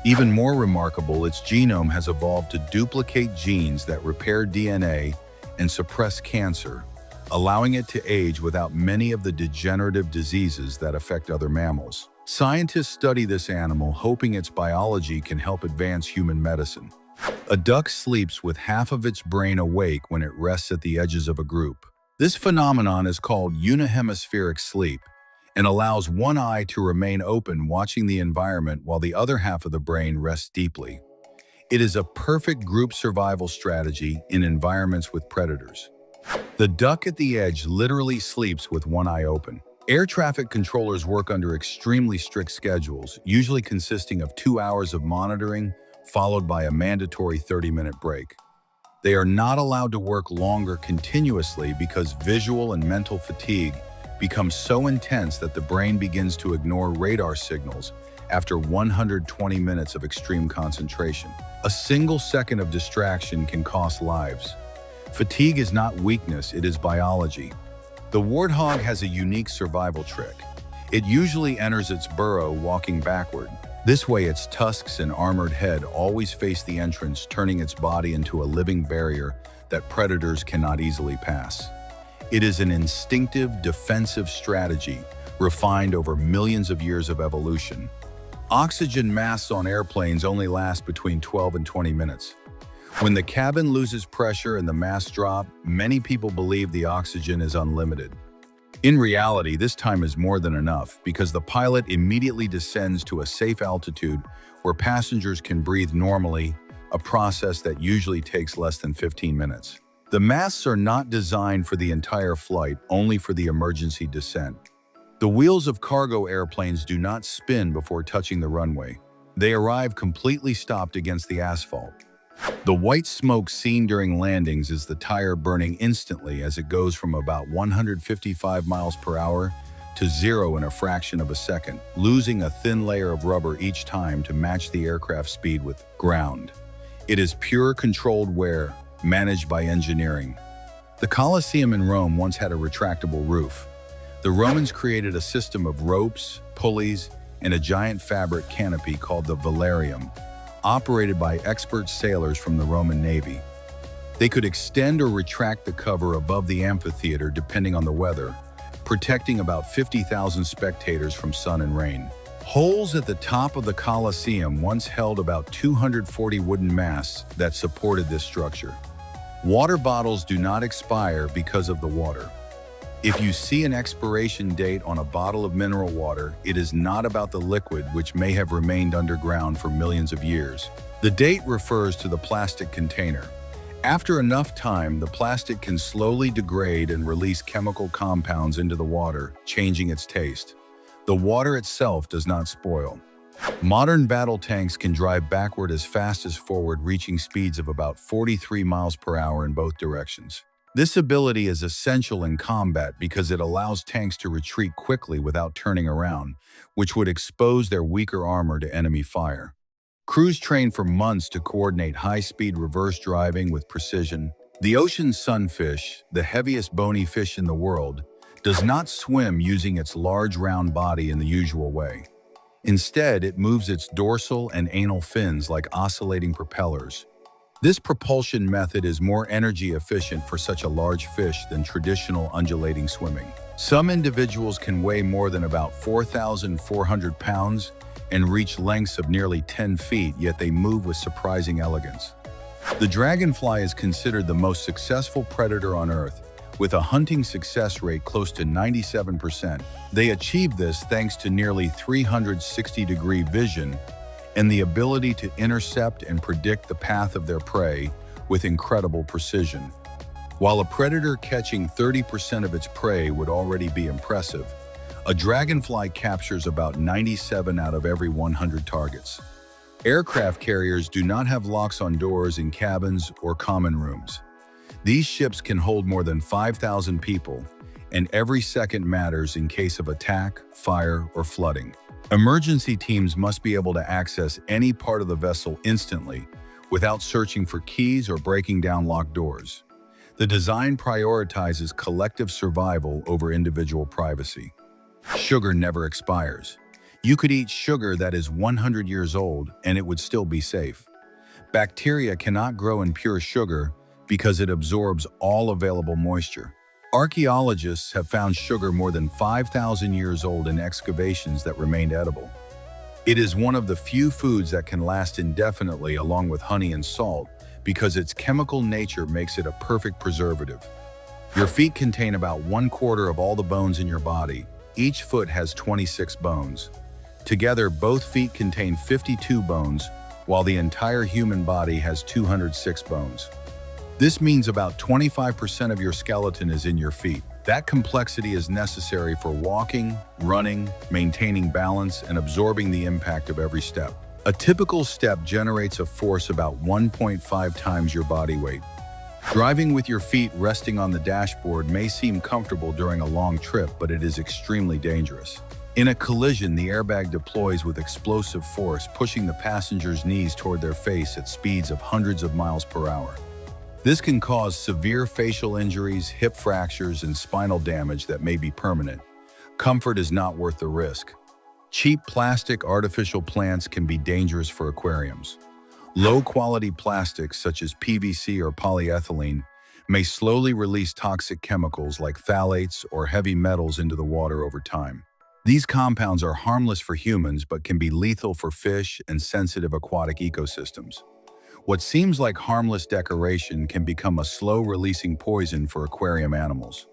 Even more remarkable, its genome has evolved to duplicate genes that repair DNA and suppress cancer, allowing it to age without many of the degenerative diseases that affect other mammals. Scientists study this animal, hoping its biology can help advance human medicine. A duck sleeps with half of its brain awake when it rests at the edges of a group. This phenomenon is called unihemispheric sleep and allows one eye to remain open, watching the environment while the other half of the brain rests deeply. It is a perfect group survival strategy in environments with predators. The duck at the edge literally sleeps with one eye open. Air traffic controllers work under extremely strict schedules, usually consisting of 2 hours of monitoring, followed by a mandatory 30-minute break. They are not allowed to work longer continuously because visual and mental fatigue becomes so intense that the brain begins to ignore radar signals after 120 minutes of extreme concentration. A single second of distraction can cost lives. Fatigue is not weakness, it is biology. The warthog has a unique survival trick. It usually enters its burrow walking backward. This way, its tusks and armored head always face the entrance, turning its body into a living barrier that predators cannot easily pass. It is an instinctive, defensive strategy refined over millions of years of evolution. Oxygen masks on airplanes only last between 12 and 20 minutes. When the cabin loses pressure and the masks drop, many people believe the oxygen is unlimited. In reality, this time is more than enough because the pilot immediately descends to a safe altitude where passengers can breathe normally, a process that usually takes less than 15 minutes. The masks are not designed for the entire flight, only for the emergency descent. The wheels of cargo airplanes do not spin before touching the runway. They arrive completely stopped against the asphalt. The white smoke seen during landings is the tire burning instantly as it goes from about 155 miles per hour to zero in a fraction of a second, losing a thin layer of rubber each time to match the aircraft speed with ground. It is pure controlled wear, managed by engineering. The Colosseum in Rome once had a retractable roof. The Romans created a system of ropes, pulleys, and a giant fabric canopy called the velarium, operated by expert sailors from the Roman Navy. They could extend or retract the cover above the amphitheater depending on the weather, protecting about 50,000 spectators from sun and rain. Holes at the top of the Colosseum once held about 240 wooden masts that supported this structure. Water bottles do not expire because of the water. If you see an expiration date on a bottle of mineral water, it is not about the liquid which may have remained underground for millions of years. The date refers to the plastic container. After enough time, the plastic can slowly degrade and release chemical compounds into the water, changing its taste. The water itself does not spoil. Modern battle tanks can drive backward as fast as forward, reaching speeds of about 43 miles per hour in both directions. This ability is essential in combat because it allows tanks to retreat quickly without turning around, which would expose their weaker armor to enemy fire. Crews train for months to coordinate high-speed reverse driving with precision. The ocean's sunfish, the heaviest bony fish in the world, does not swim using its large round body in the usual way. Instead, it moves its dorsal and anal fins like oscillating propellers. This propulsion method is more energy efficient for such a large fish than traditional undulating swimming. Some individuals can weigh more than about 4,400 pounds and reach lengths of nearly 10 feet, yet they move with surprising elegance. The dragonfly is considered the most successful predator on Earth, with a hunting success rate close to 97%. They achieve this thanks to nearly 360-degree vision and the ability to intercept and predict the path of their prey with incredible precision. While a predator catching 30% of its prey would already be impressive, a dragonfly captures about 97 out of every 100 targets. Aircraft carriers do not have locks on doors in cabins or common rooms. These ships can hold more than 5,000 people, and every second matters in case of attack, fire, or flooding. Emergency teams must be able to access any part of the vessel instantly without searching for keys or breaking down locked doors. The design prioritizes collective survival over individual privacy. Sugar never expires. You could eat sugar that is 100 years old and it would still be safe. Bacteria cannot grow in pure sugar because it absorbs all available moisture. Archaeologists have found sugar more than 5,000 years old in excavations that remained edible. It is one of the few foods that can last indefinitely along with honey and salt because its chemical nature makes it a perfect preservative. Your feet contain about 1/4 of all the bones in your body. Each foot has 26 bones. Together, both feet contain 52 bones, while the entire human body has 206 bones. This means about 25% of your skeleton is in your feet. That complexity is necessary for walking, running, maintaining balance, and absorbing the impact of every step. A typical step generates a force about 1.5 times your body weight. Driving with your feet resting on the dashboard may seem comfortable during a long trip, but it is extremely dangerous. In a collision, the airbag deploys with explosive force, pushing the passenger's knees toward their face at speeds of hundreds of miles per hour. This can cause severe facial injuries, hip fractures, and spinal damage that may be permanent. Comfort is not worth the risk. Cheap plastic artificial plants can be dangerous for aquariums. Low-quality plastics such as PVC or polyethylene may slowly release toxic chemicals like phthalates or heavy metals into the water over time. These compounds are harmless for humans but can be lethal for fish and sensitive aquatic ecosystems. What seems like harmless decoration can become a slow-releasing poison for aquarium animals.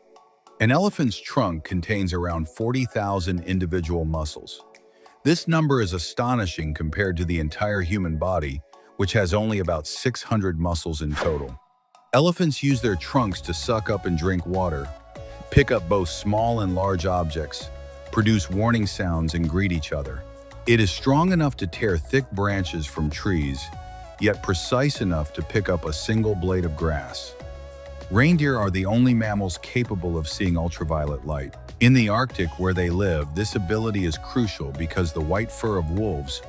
An elephant's trunk contains around 40,000 individual muscles. This number is astonishing compared to the entire human body, which has only about 600 muscles in total. Elephants use their trunks to suck up and drink water, pick up both small and large objects, produce warning sounds, and greet each other. It is strong enough to tear thick branches from trees, yet precise enough to pick up a single blade of grass. Reindeer are the only mammals capable of seeing ultraviolet light. In the Arctic, where they live, this ability is crucial because the white fur of wolves,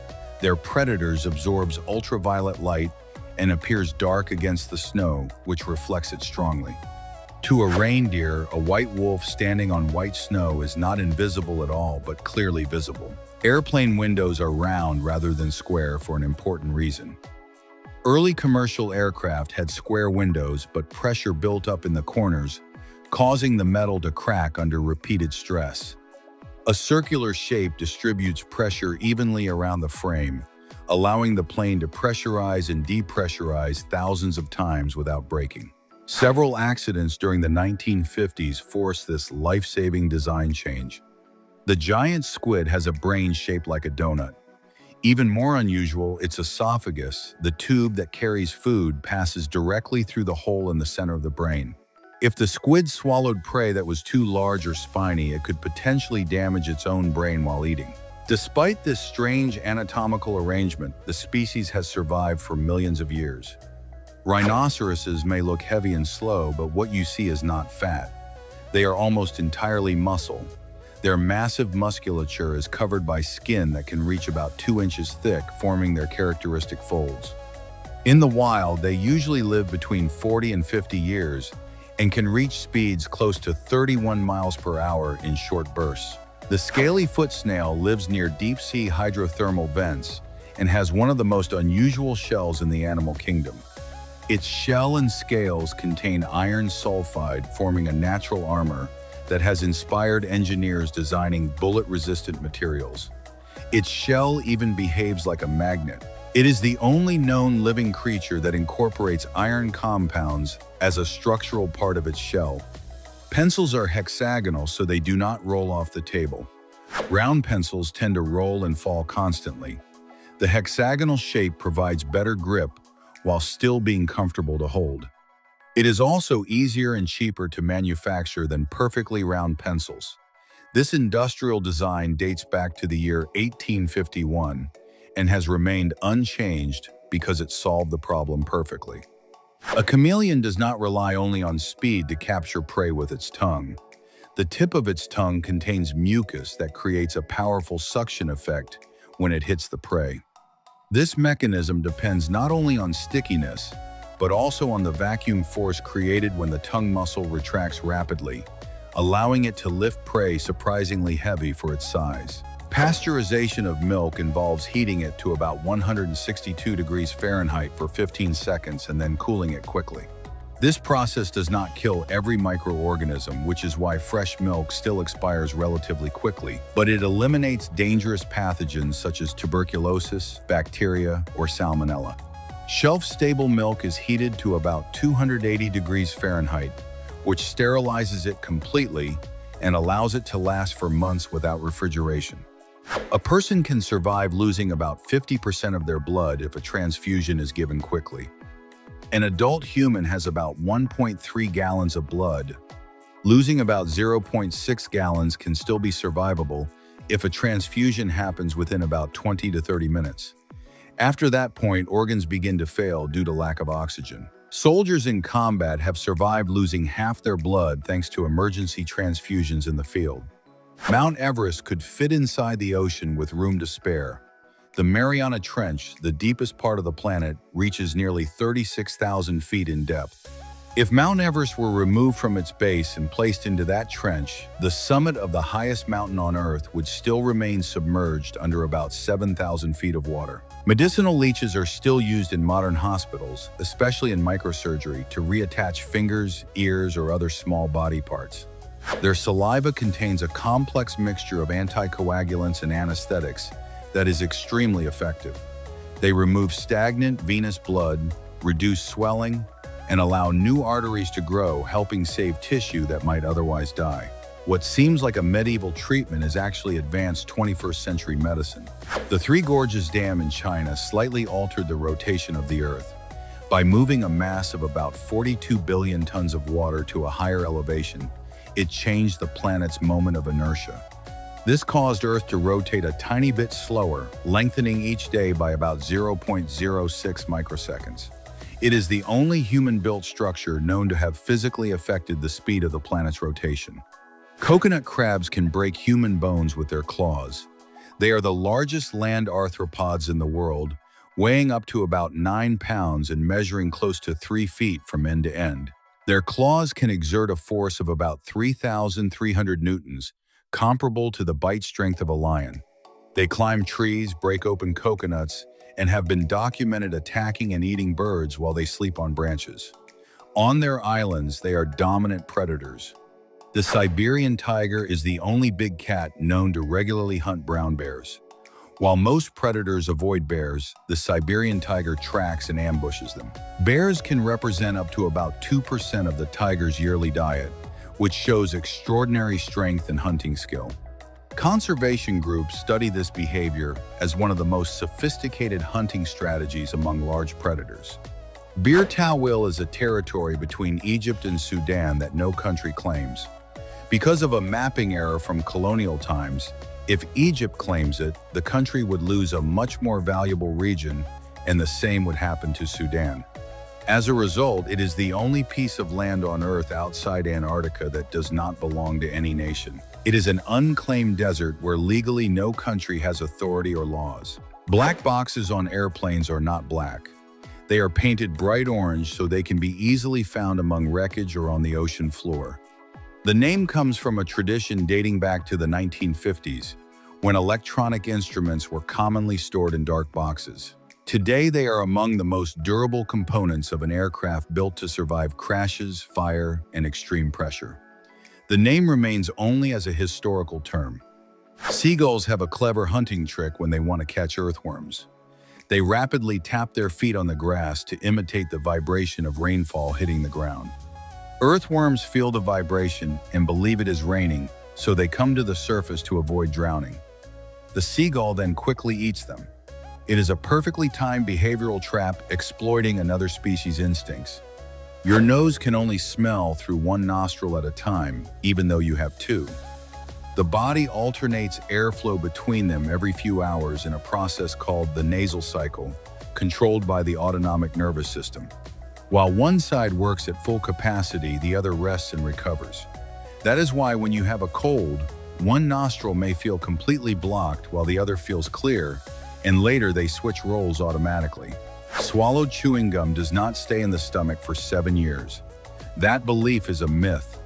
their predators, absorbs ultraviolet light and appears dark against the snow, which reflects it strongly. To a reindeer, a white wolf standing on white snow is not invisible at all, but clearly visible. Airplane windows are round rather than square for an important reason. Early commercial aircraft had square windows, but pressure built up in the corners, causing the metal to crack under repeated stress. A circular shape distributes pressure evenly around the frame, allowing the plane to pressurize and depressurize thousands of times without breaking. Several accidents during the 1950s forced this life-saving design change. The giant squid has a brain shaped like a donut. Even more unusual, its esophagus, the tube that carries food, passes directly through the hole in the center of the brain. If the squid swallowed prey that was too large or spiny, it could potentially damage its own brain while eating. Despite this strange anatomical arrangement, the species has survived for millions of years. Rhinoceroses may look heavy and slow, but what you see is not fat. They are almost entirely muscle. Their massive musculature is covered by skin that can reach about 2 inches thick, forming their characteristic folds. In the wild, they usually live between 40 and 50 years and can reach speeds close to 31 miles per hour in short bursts. The scaly foot snail lives near deep-sea hydrothermal vents and has one of the most unusual shells in the animal kingdom. Its shell and scales contain iron sulfide, forming a natural armor that has inspired engineers designing bullet-resistant materials. Its shell even behaves like a magnet. It is the only known living creature that incorporates iron compounds as a structural part of its shell. Pencils are hexagonal, so they do not roll off the table. Round pencils tend to roll and fall constantly. The hexagonal shape provides better grip while still being comfortable to hold. It is also easier and cheaper to manufacture than perfectly round pencils. This industrial design dates back to the year 1851 and has remained unchanged because it solved the problem perfectly. A chameleon does not rely only on speed to capture prey with its tongue. The tip of its tongue contains mucus that creates a powerful suction effect when it hits the prey. This mechanism depends not only on stickiness, but also on the vacuum force created when the tongue muscle retracts rapidly, allowing it to lift prey surprisingly heavy for its size. Pasteurization of milk involves heating it to about 162 degrees Fahrenheit for 15 seconds and then cooling it quickly. This process does not kill every microorganism, which is why fresh milk still expires relatively quickly, but it eliminates dangerous pathogens such as tuberculosis, bacteria, or salmonella. Shelf-stable milk is heated to about 280 degrees Fahrenheit, which sterilizes it completely and allows it to last for months without refrigeration. A person can survive losing about 50% of their blood if a transfusion is given quickly. An adult human has about 1.3 gallons of blood. Losing about 0.6 gallons can still be survivable if a transfusion happens within about 20 to 30 minutes. After that point, organs begin to fail due to lack of oxygen. Soldiers in combat have survived losing half their blood thanks to emergency transfusions in the field. Mount Everest could fit inside the ocean with room to spare. The Mariana Trench, the deepest part of the planet, reaches nearly 36,000 feet in depth. If Mount Everest were removed from its base and placed into that trench, the summit of the highest mountain on Earth would still remain submerged under about 7,000 feet of water. Medicinal leeches are still used in modern hospitals, especially in microsurgery, to reattach fingers, ears, or other small body parts. Their saliva contains a complex mixture of anticoagulants and anesthetics that is extremely effective. They remove stagnant venous blood, reduce swelling, and allow new arteries to grow, helping save tissue that might otherwise die. What seems like a medieval treatment is actually advanced 21st century medicine. The Three Gorges Dam in China slightly altered the rotation of the Earth. By moving a mass of about 42 billion tons of water to a higher elevation, it changed the planet's moment of inertia. This caused Earth to rotate a tiny bit slower, lengthening each day by about 0.06 microseconds. It is the only human-built structure known to have physically affected the speed of the planet's rotation. Coconut crabs can break human bones with their claws. They are the largest land arthropods in the world, weighing up to about 9 pounds and measuring close to 3 feet from end to end. Their claws can exert a force of about 3,300 newtons, comparable to the bite strength of a lion. They climb trees, break open coconuts, and have been documented attacking and eating birds while they sleep on branches. On their islands, they are dominant predators. The Siberian tiger is the only big cat known to regularly hunt brown bears. While most predators avoid bears, the Siberian tiger tracks and ambushes them. Bears can represent up to about 2% of the tiger's yearly diet, which shows extraordinary strength and hunting skill. Conservation groups study this behavior as one of the most sophisticated hunting strategies among large predators. Bir Tawil is a territory between Egypt and Sudan that no country claims. Because of a mapping error from colonial times, if Egypt claims it, the country would lose a much more valuable region, and the same would happen to Sudan. As a result, it is the only piece of land on Earth outside Antarctica that does not belong to any nation. It is an unclaimed desert where legally no country has authority or laws. Black boxes on airplanes are not black. They are painted bright orange so they can be easily found among wreckage or on the ocean floor. The name comes from a tradition dating back to the 1950s, when electronic instruments were commonly stored in dark boxes. Today, they are among the most durable components of an aircraft built to survive crashes, fire, and extreme pressure. The name remains only as a historical term. Seagulls have a clever hunting trick when they want to catch earthworms. They rapidly tap their feet on the grass to imitate the vibration of rainfall hitting the ground. Earthworms feel the vibration and believe it is raining, so they come to the surface to avoid drowning. The seagull then quickly eats them. It is a perfectly timed behavioral trap exploiting another species' instincts. Your nose can only smell through one nostril at a time, even though you have two. The body alternates airflow between them every few hours in a process called the nasal cycle, controlled by the autonomic nervous system. While one side works at full capacity, the other rests and recovers. That is why when you have a cold, one nostril may feel completely blocked while the other feels clear, and later they switch roles automatically. Swallowed chewing gum does not stay in the stomach for 7 years. That belief is a myth.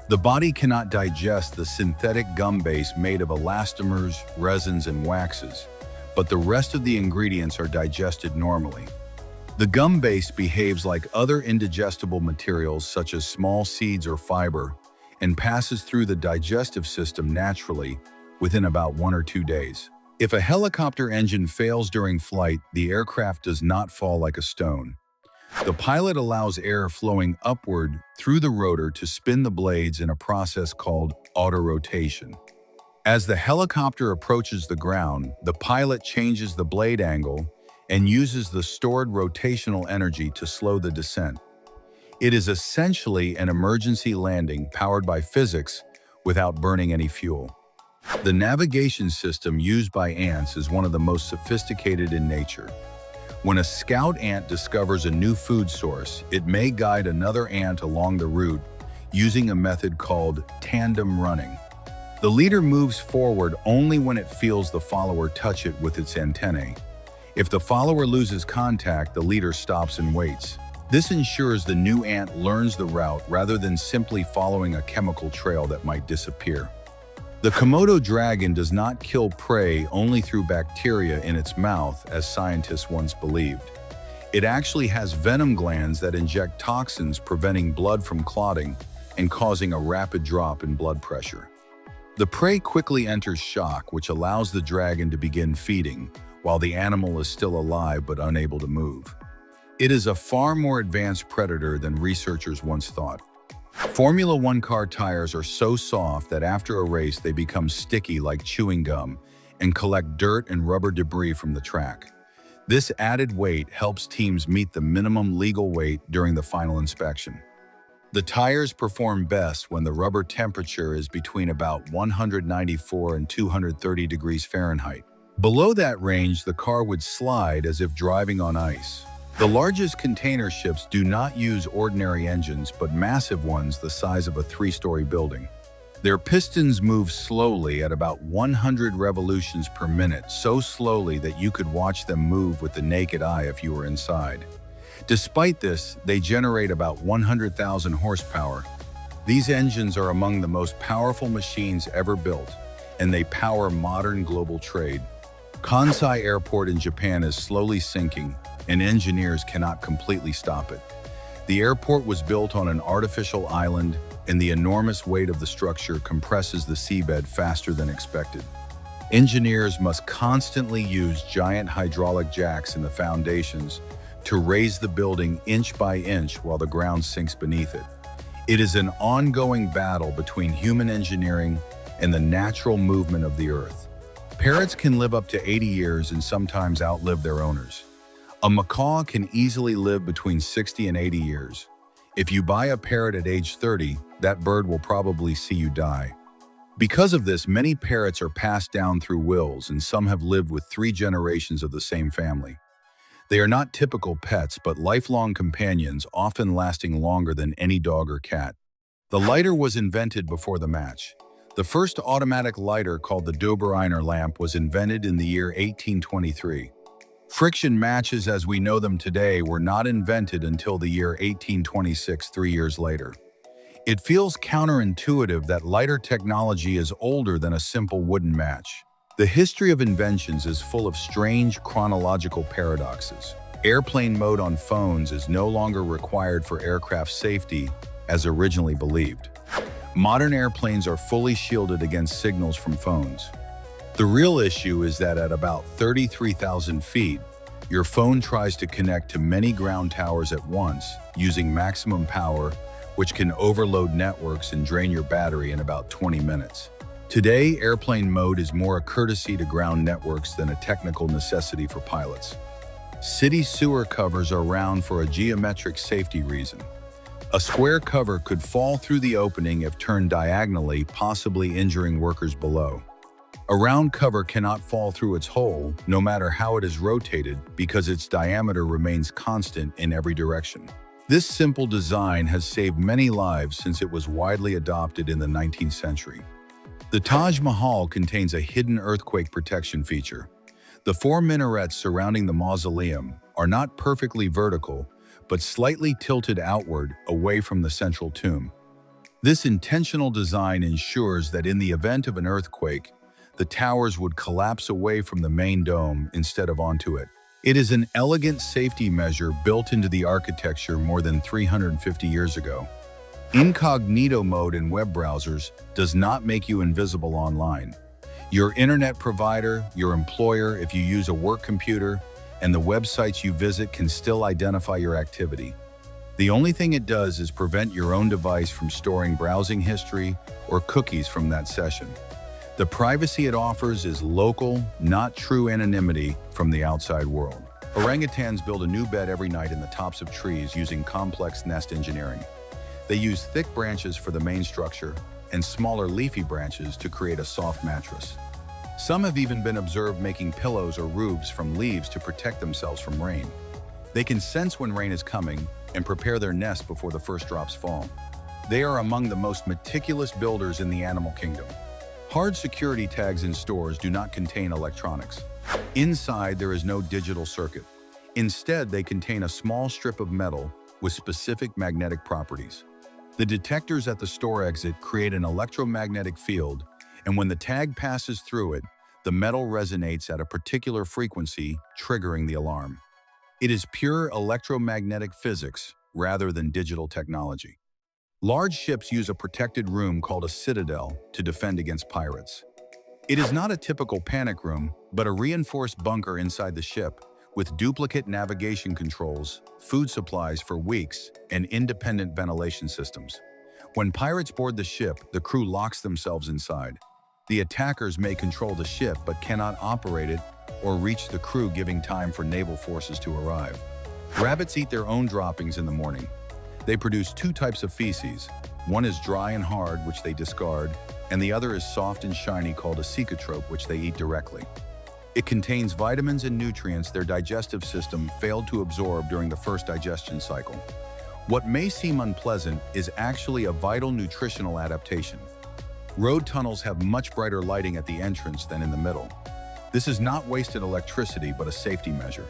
The body cannot digest the synthetic gum base made of elastomers, resins, and waxes, but the rest of the ingredients are digested normally. The gum base behaves like other indigestible materials such as small seeds or fiber and passes through the digestive system naturally within about 1 or 2 days. If a helicopter engine fails during flight, the aircraft does not fall like a stone. The pilot allows air flowing upward through the rotor to spin the blades in a process called autorotation. As the helicopter approaches the ground, the pilot changes the blade angle and uses the stored rotational energy to slow the descent. It is essentially an emergency landing powered by physics without burning any fuel. The navigation system used by ants is one of the most sophisticated in nature. When a scout ant discovers a new food source, it may guide another ant along the route using a method called tandem running. The leader moves forward only when it feels the follower touch it with its antennae. If the follower loses contact, the leader stops and waits. This ensures the new ant learns the route rather than simply following a chemical trail that might disappear. The Komodo dragon does not kill prey only through bacteria in its mouth, as scientists once believed. It actually has venom glands that inject toxins, preventing blood from clotting and causing a rapid drop in blood pressure. The prey quickly enters shock, which allows the dragon to begin feeding, while the animal is still alive but unable to move. It is a far more advanced predator than researchers once thought. Formula One car tires are so soft that after a race they become sticky like chewing gum and collect dirt and rubber debris from the track. This added weight helps teams meet the minimum legal weight during the final inspection. The tires perform best when the rubber temperature is between about 194 and 230 degrees Fahrenheit. Below that range, the car would slide as if driving on ice. The largest container ships do not use ordinary engines, but massive ones the size of a 3-story building. Their pistons move slowly at about 100 revolutions per minute, so slowly that you could watch them move with the naked eye if you were inside. Despite this, they generate about 100,000 horsepower. These engines are among the most powerful machines ever built, and they power modern global trade. Kansai Airport in Japan is slowly sinking, and engineers cannot completely stop it. The airport was built on an artificial island, and the enormous weight of the structure compresses the seabed faster than expected. Engineers must constantly use giant hydraulic jacks in the foundations to raise the building inch by inch while the ground sinks beneath it. It is an ongoing battle between human engineering and the natural movement of the earth. Parrots can live up to 80 years and sometimes outlive their owners. A macaw can easily live between 60 and 80 years. If you buy a parrot at age 30, that bird will probably see you die. Because of this, many parrots are passed down through wills, and some have lived with 3 generations of the same family. They are not typical pets, but lifelong companions, often lasting longer than any dog or cat. The lighter was invented before the match. The first automatic lighter, called the Doberiner lamp, was invented in the year 1823. Friction matches as we know them today were not invented until the year 1826, 3 years later. It feels counterintuitive that lighter technology is older than a simple wooden match. The history of inventions is full of strange chronological paradoxes. Airplane mode on phones is no longer required for aircraft safety, as originally believed. Modern airplanes are fully shielded against signals from phones. The real issue is that at about 33,000 feet, your phone tries to connect to many ground towers at once using maximum power, which can overload networks and drain your battery in about 20 minutes. Today, airplane mode is more a courtesy to ground networks than a technical necessity for pilots. City sewer covers are round for a geometric safety reason. A square cover could fall through the opening if turned diagonally, possibly injuring workers below. A round cover cannot fall through its hole, no matter how it is rotated, because its diameter remains constant in every direction. This simple design has saved many lives since it was widely adopted in the 19th century. The Taj Mahal contains a hidden earthquake protection feature. The 4 minarets surrounding the mausoleum are not perfectly vertical, but slightly tilted outward away from the central tomb. This intentional design ensures that in the event of an earthquake, the towers would collapse away from the main dome instead of onto it. It is an elegant safety measure built into the architecture more than 350 years ago. Incognito mode in web browsers does not make you invisible online. Your internet provider, your employer, if you use a work computer, and the websites you visit can still identify your activity. The only thing it does is prevent your own device from storing browsing history or cookies from that session. The privacy it offers is local, not true anonymity from the outside world. Orangutans build a new bed every night in the tops of trees using complex nest engineering. They use thick branches for the main structure and smaller leafy branches to create a soft mattress. Some have even been observed making pillows or roofs from leaves to protect themselves from rain. They can sense when rain is coming and prepare their nest before the first drops fall. They are among the most meticulous builders in the animal kingdom. Hard security tags in stores do not contain electronics. Inside, there is no digital circuit. Instead, they contain a small strip of metal with specific magnetic properties. The detectors at the store exit create an electromagnetic field, and when the tag passes through it, the metal resonates at a particular frequency, triggering the alarm. It is pure electromagnetic physics rather than digital technology. Large ships use a protected room called a citadel to defend against pirates. It is not a typical panic room, but a reinforced bunker inside the ship with duplicate navigation controls, food supplies for weeks, and independent ventilation systems. When pirates board the ship, the crew locks themselves inside. The attackers may control the ship but cannot operate it or reach the crew, giving time for naval forces to arrive. Rabbits eat their own droppings in the morning. They produce 2 types of feces. One is dry and hard, which they discard, and the other is soft and shiny, called a cecotrope, which they eat directly. It contains vitamins and nutrients their digestive system failed to absorb during the first digestion cycle. What may seem unpleasant is actually a vital nutritional adaptation. Road tunnels have much brighter lighting at the entrance than in the middle. This is not wasted electricity, but a safety measure.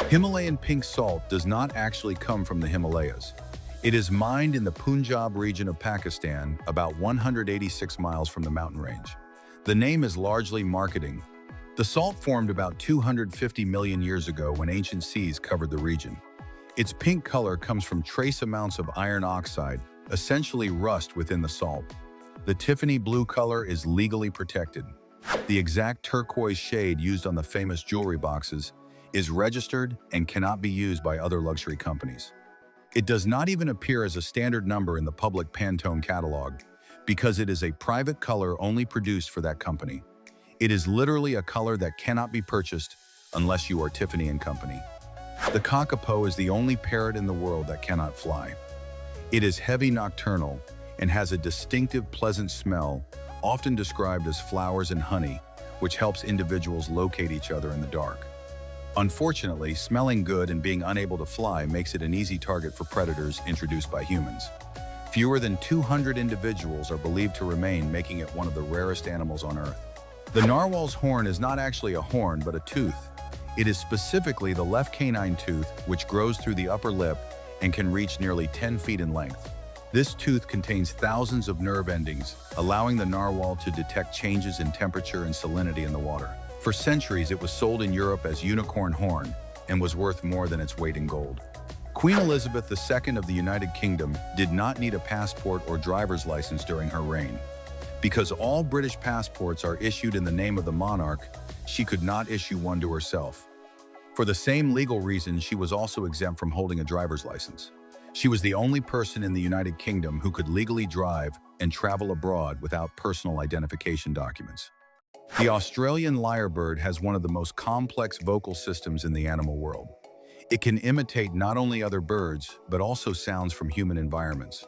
Himalayan pink salt does not actually come from the Himalayas. It is mined in the Punjab region of Pakistan, about 186 miles from the mountain range. The name is largely marketing. The salt formed about 250 million years ago when ancient seas covered the region. Its pink color comes from trace amounts of iron oxide, essentially rust within the salt. The Tiffany blue color is legally protected. The exact turquoise shade used on the famous jewelry boxes is registered and cannot be used by other luxury companies. It does not even appear as a standard number in the public Pantone catalog because it is a private color only produced for that company. It is literally a color that cannot be purchased unless you are Tiffany & Company. The kakapo is the only parrot in the world that cannot fly. It is heavy nocturnal and has a distinctive pleasant smell, often described as flowers and honey, which helps individuals locate each other in the dark. Unfortunately, smelling good and being unable to fly makes it an easy target for predators introduced by humans. Fewer than 200 individuals are believed to remain, making it one of the rarest animals on Earth. The narwhal's horn is not actually a horn, but a tooth. It is specifically the left canine tooth, which grows through the upper lip and can reach nearly 10 feet in length. This tooth contains thousands of nerve endings, allowing the narwhal to detect changes in temperature and salinity in the water. For centuries, it was sold in Europe as unicorn horn and was worth more than its weight in gold. Queen Elizabeth II of the United Kingdom did not need a passport or driver's license during her reign. Because all British passports are issued in the name of the monarch, she could not issue one to herself. For the same legal reason, she was also exempt from holding a driver's license. She was the only person in the United Kingdom who could legally drive and travel abroad without personal identification documents. The Australian lyrebird has one of the most complex vocal systems in the animal world. It can imitate not only other birds, but also sounds from human environments.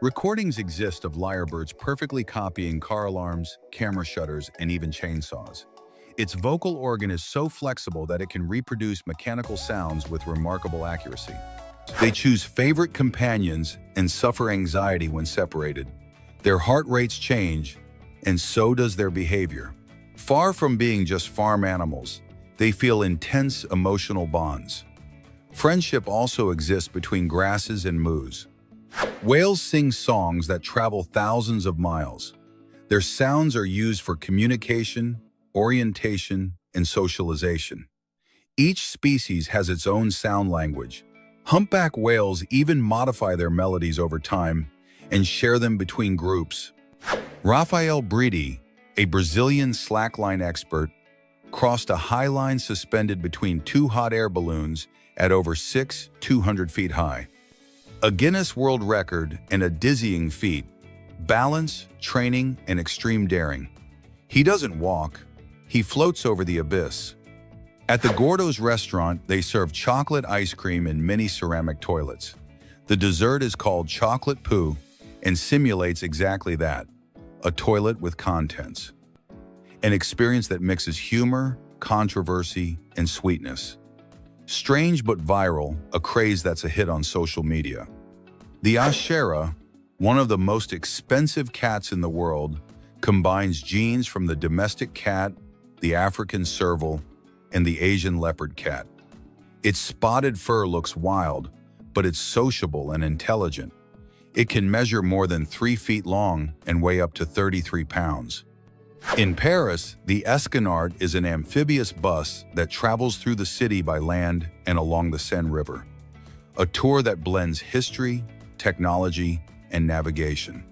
Recordings exist of lyrebirds perfectly copying car alarms, camera shutters, and even chainsaws. Its vocal organ is so flexible that it can reproduce mechanical sounds with remarkable accuracy. They choose favorite companions and suffer anxiety when separated. Their heart rates change, and so does their behavior. Far from being just farm animals, they feel intense emotional bonds. Friendship also exists between grasses and moose. Whales sing songs that travel thousands of miles. Their sounds are used for communication, orientation, and socialization. Each species has its own sound language. Humpback whales even modify their melodies over time and share them between groups. Rafael Bredi, a Brazilian slackline expert, crossed a high line suspended between two hot air balloons at over 200 feet high. A Guinness World Record and a dizzying feat, balance, training, and extreme daring. He doesn't walk, he floats over the abyss. At the Gordo's restaurant, they serve chocolate ice cream in mini ceramic toilets. The dessert is called chocolate poo and simulates exactly that, a toilet with contents. An experience that mixes humor, controversy, and sweetness. Strange but viral, a craze that's a hit on social media. The Ashera, one of the most expensive cats in the world, combines genes from the domestic cat, the African serval, and the Asian leopard cat. Its spotted fur looks wild, but it's sociable and intelligent. It can measure more than 3 feet long and weigh up to 33 pounds. In Paris, the Escanard is an amphibious bus that travels through the city by land and along the Seine River. A tour that blends history, technology, and navigation.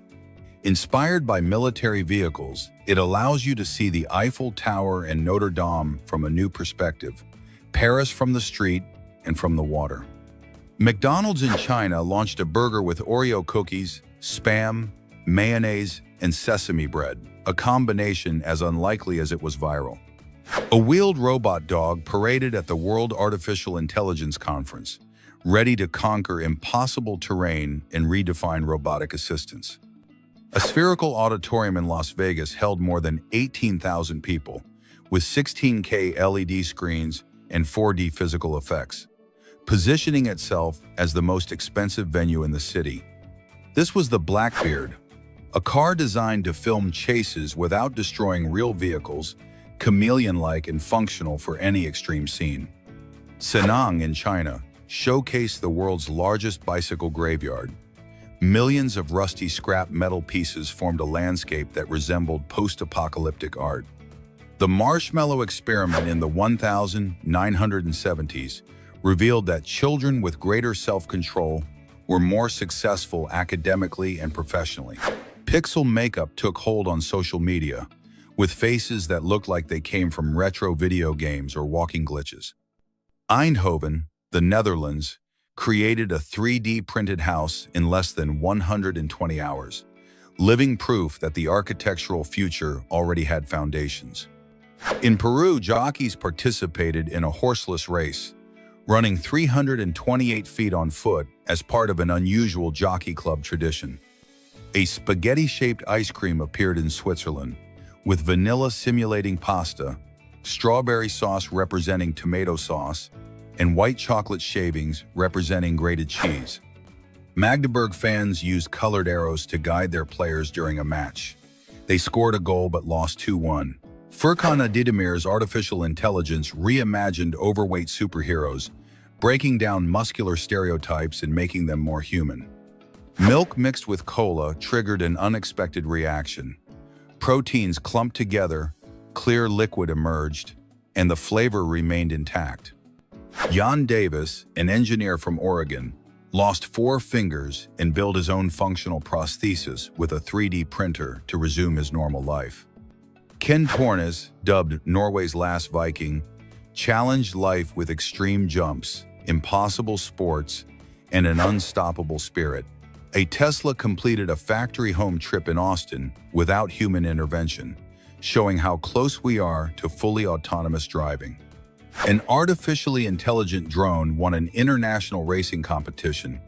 Inspired by military vehicles, it allows you to see the Eiffel Tower and Notre Dame from a new perspective, Paris from the street and from the water. McDonald's in China launched a burger with Oreo cookies, Spam, mayonnaise, and sesame bread, a combination as unlikely as it was viral. A wheeled robot dog paraded at the World Artificial Intelligence Conference, ready to conquer impossible terrain and redefine robotic assistance. A spherical auditorium in Las Vegas held more than 18,000 people, with 16K LED screens and 4D physical effects, positioning itself as the most expensive venue in the city. This was the Blackbeard, a car designed to film chases without destroying real vehicles, chameleon-like and functional for any extreme scene. Senang in China showcased the world's largest bicycle graveyard. Millions of rusty scrap metal pieces formed a landscape that resembled post-apocalyptic art. The marshmallow experiment in the 1970s revealed that children with greater self-control were more successful academically and professionally. Pixel makeup took hold on social media, with faces that looked like they came from retro video games or walking glitches. Eindhoven, the Netherlands, created a 3D printed house in less than 120 hours, living proof that the architectural future already had foundations. In Peru, jockeys participated in a horseless race, running 328 feet on foot as part of an unusual jockey club tradition. A spaghetti-shaped ice cream appeared in Switzerland, with vanilla simulating pasta, strawberry sauce representing tomato sauce, and white chocolate shavings representing grated cheese. Magdeburg fans used colored arrows to guide their players during a match. They scored a goal but lost 2-1. Furkan Adidemir's artificial intelligence reimagined overweight superheroes, breaking down muscular stereotypes and making them more human. Milk mixed with cola triggered an unexpected reaction. Proteins clumped together, clear liquid emerged, and the flavor remained intact. Jan Davis, an engineer from Oregon, lost 4 fingers and built his own functional prosthesis with a 3D printer to resume his normal life. Ken Tornes, dubbed Norway's last Viking, challenged life with extreme jumps, impossible sports, and an unstoppable spirit. A Tesla completed a factory-home trip in Austin without human intervention, showing how close we are to fully autonomous driving. An artificially intelligent drone won an international racing competition,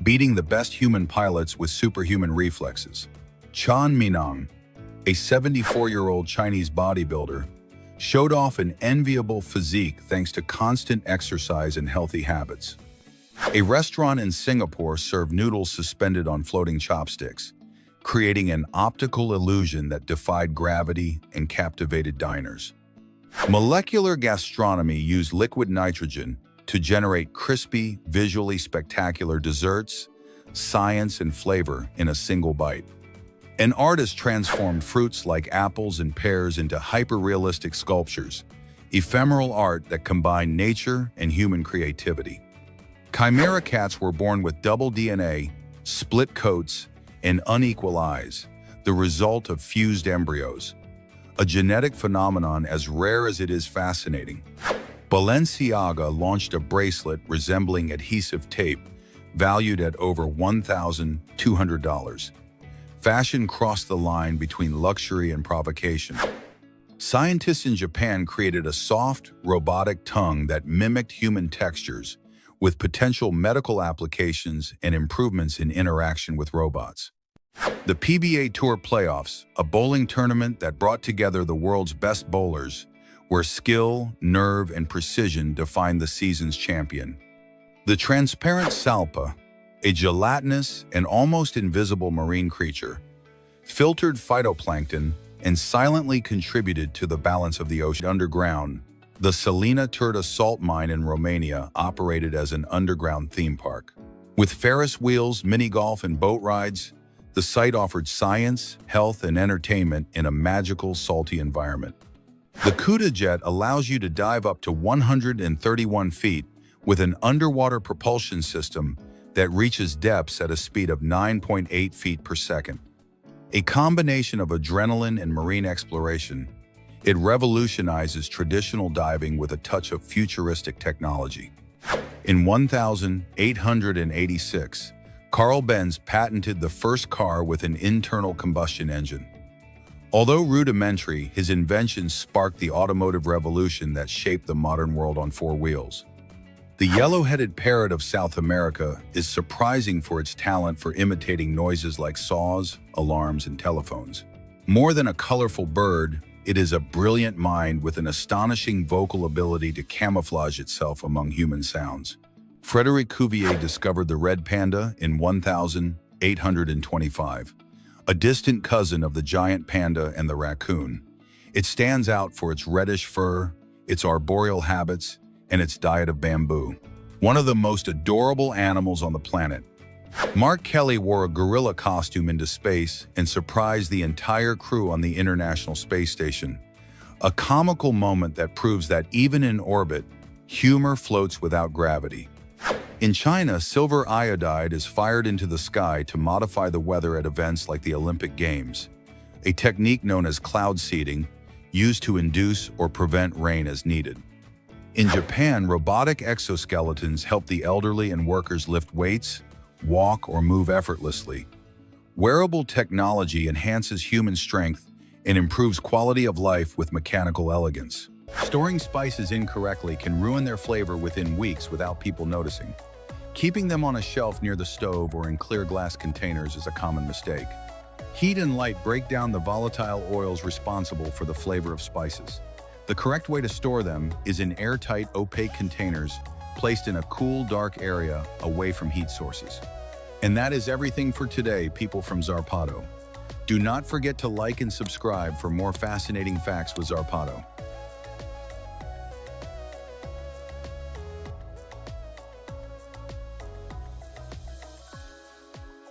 beating the best human pilots with superhuman reflexes. Chan Minong, a 74-year-old Chinese bodybuilder, showed off an enviable physique thanks to constant exercise and healthy habits. A restaurant in Singapore served noodles suspended on floating chopsticks, creating an optical illusion that defied gravity and captivated diners. Molecular gastronomy used liquid nitrogen to generate crispy, visually spectacular desserts, science and flavor in a single bite. An artist transformed fruits like apples and pears into hyper-realistic sculptures, ephemeral art that combined nature and human creativity. Chimera cats were born with double DNA, split coats, and unequal eyes, the result of fused embryos, a genetic phenomenon as rare as it is fascinating. Balenciaga launched a bracelet resembling adhesive tape, valued at over $1,200. Fashion crossed the line between luxury and provocation. Scientists in Japan created a soft, robotic tongue that mimicked human textures, with potential medical applications and improvements in interaction with robots. The PBA Tour Playoffs, a bowling tournament that brought together the world's best bowlers, where skill, nerve, and precision defined the season's champion. The transparent salpa, a gelatinous and almost invisible marine creature, filtered phytoplankton and silently contributed to the balance of the ocean. Underground, the Salina Turda salt mine in Romania operated as an underground theme park. With Ferris wheels, mini-golf, and boat rides, the site offered science, health, and entertainment in a magical, salty environment. The Kuta jet allows you to dive up to 131 feet with an underwater propulsion system that reaches depths at a speed of 9.8 feet per second. A combination of adrenaline and marine exploration, it revolutionizes traditional diving with a touch of futuristic technology. In 1886, Carl Benz patented the first car with an internal combustion engine. Although rudimentary, his inventions sparked the automotive revolution that shaped the modern world on 4 wheels. The yellow-headed parrot of South America is surprising for its talent for imitating noises like saws, alarms, and telephones. More than a colorful bird, it is a brilliant mind with an astonishing vocal ability to camouflage itself among human sounds. Frédéric Cuvier discovered the red panda in 1825, a distant cousin of the giant panda and the raccoon. It stands out for its reddish fur, its arboreal habits, and its diet of bamboo. One of the most adorable animals on the planet. Mark Kelly wore a gorilla costume into space and surprised the entire crew on the International Space Station. A comical moment that proves that even in orbit, humor floats without gravity. In China, silver iodide is fired into the sky to modify the weather at events like the Olympic Games, a technique known as cloud seeding, used to induce or prevent rain as needed. In Japan, robotic exoskeletons help the elderly and workers lift weights, walk, or move effortlessly. Wearable technology enhances human strength and improves quality of life with mechanical elegance. Storing spices incorrectly can ruin their flavor within weeks without people noticing. Keeping them on a shelf near the stove or in clear glass containers is a common mistake. Heat and light break down the volatile oils responsible for the flavor of spices. The correct way to store them is in airtight, opaque containers placed in a cool, dark area away from heat sources. And that is everything for today, people from Zarpado. Do not forget to like and subscribe for more fascinating facts with Zarpado.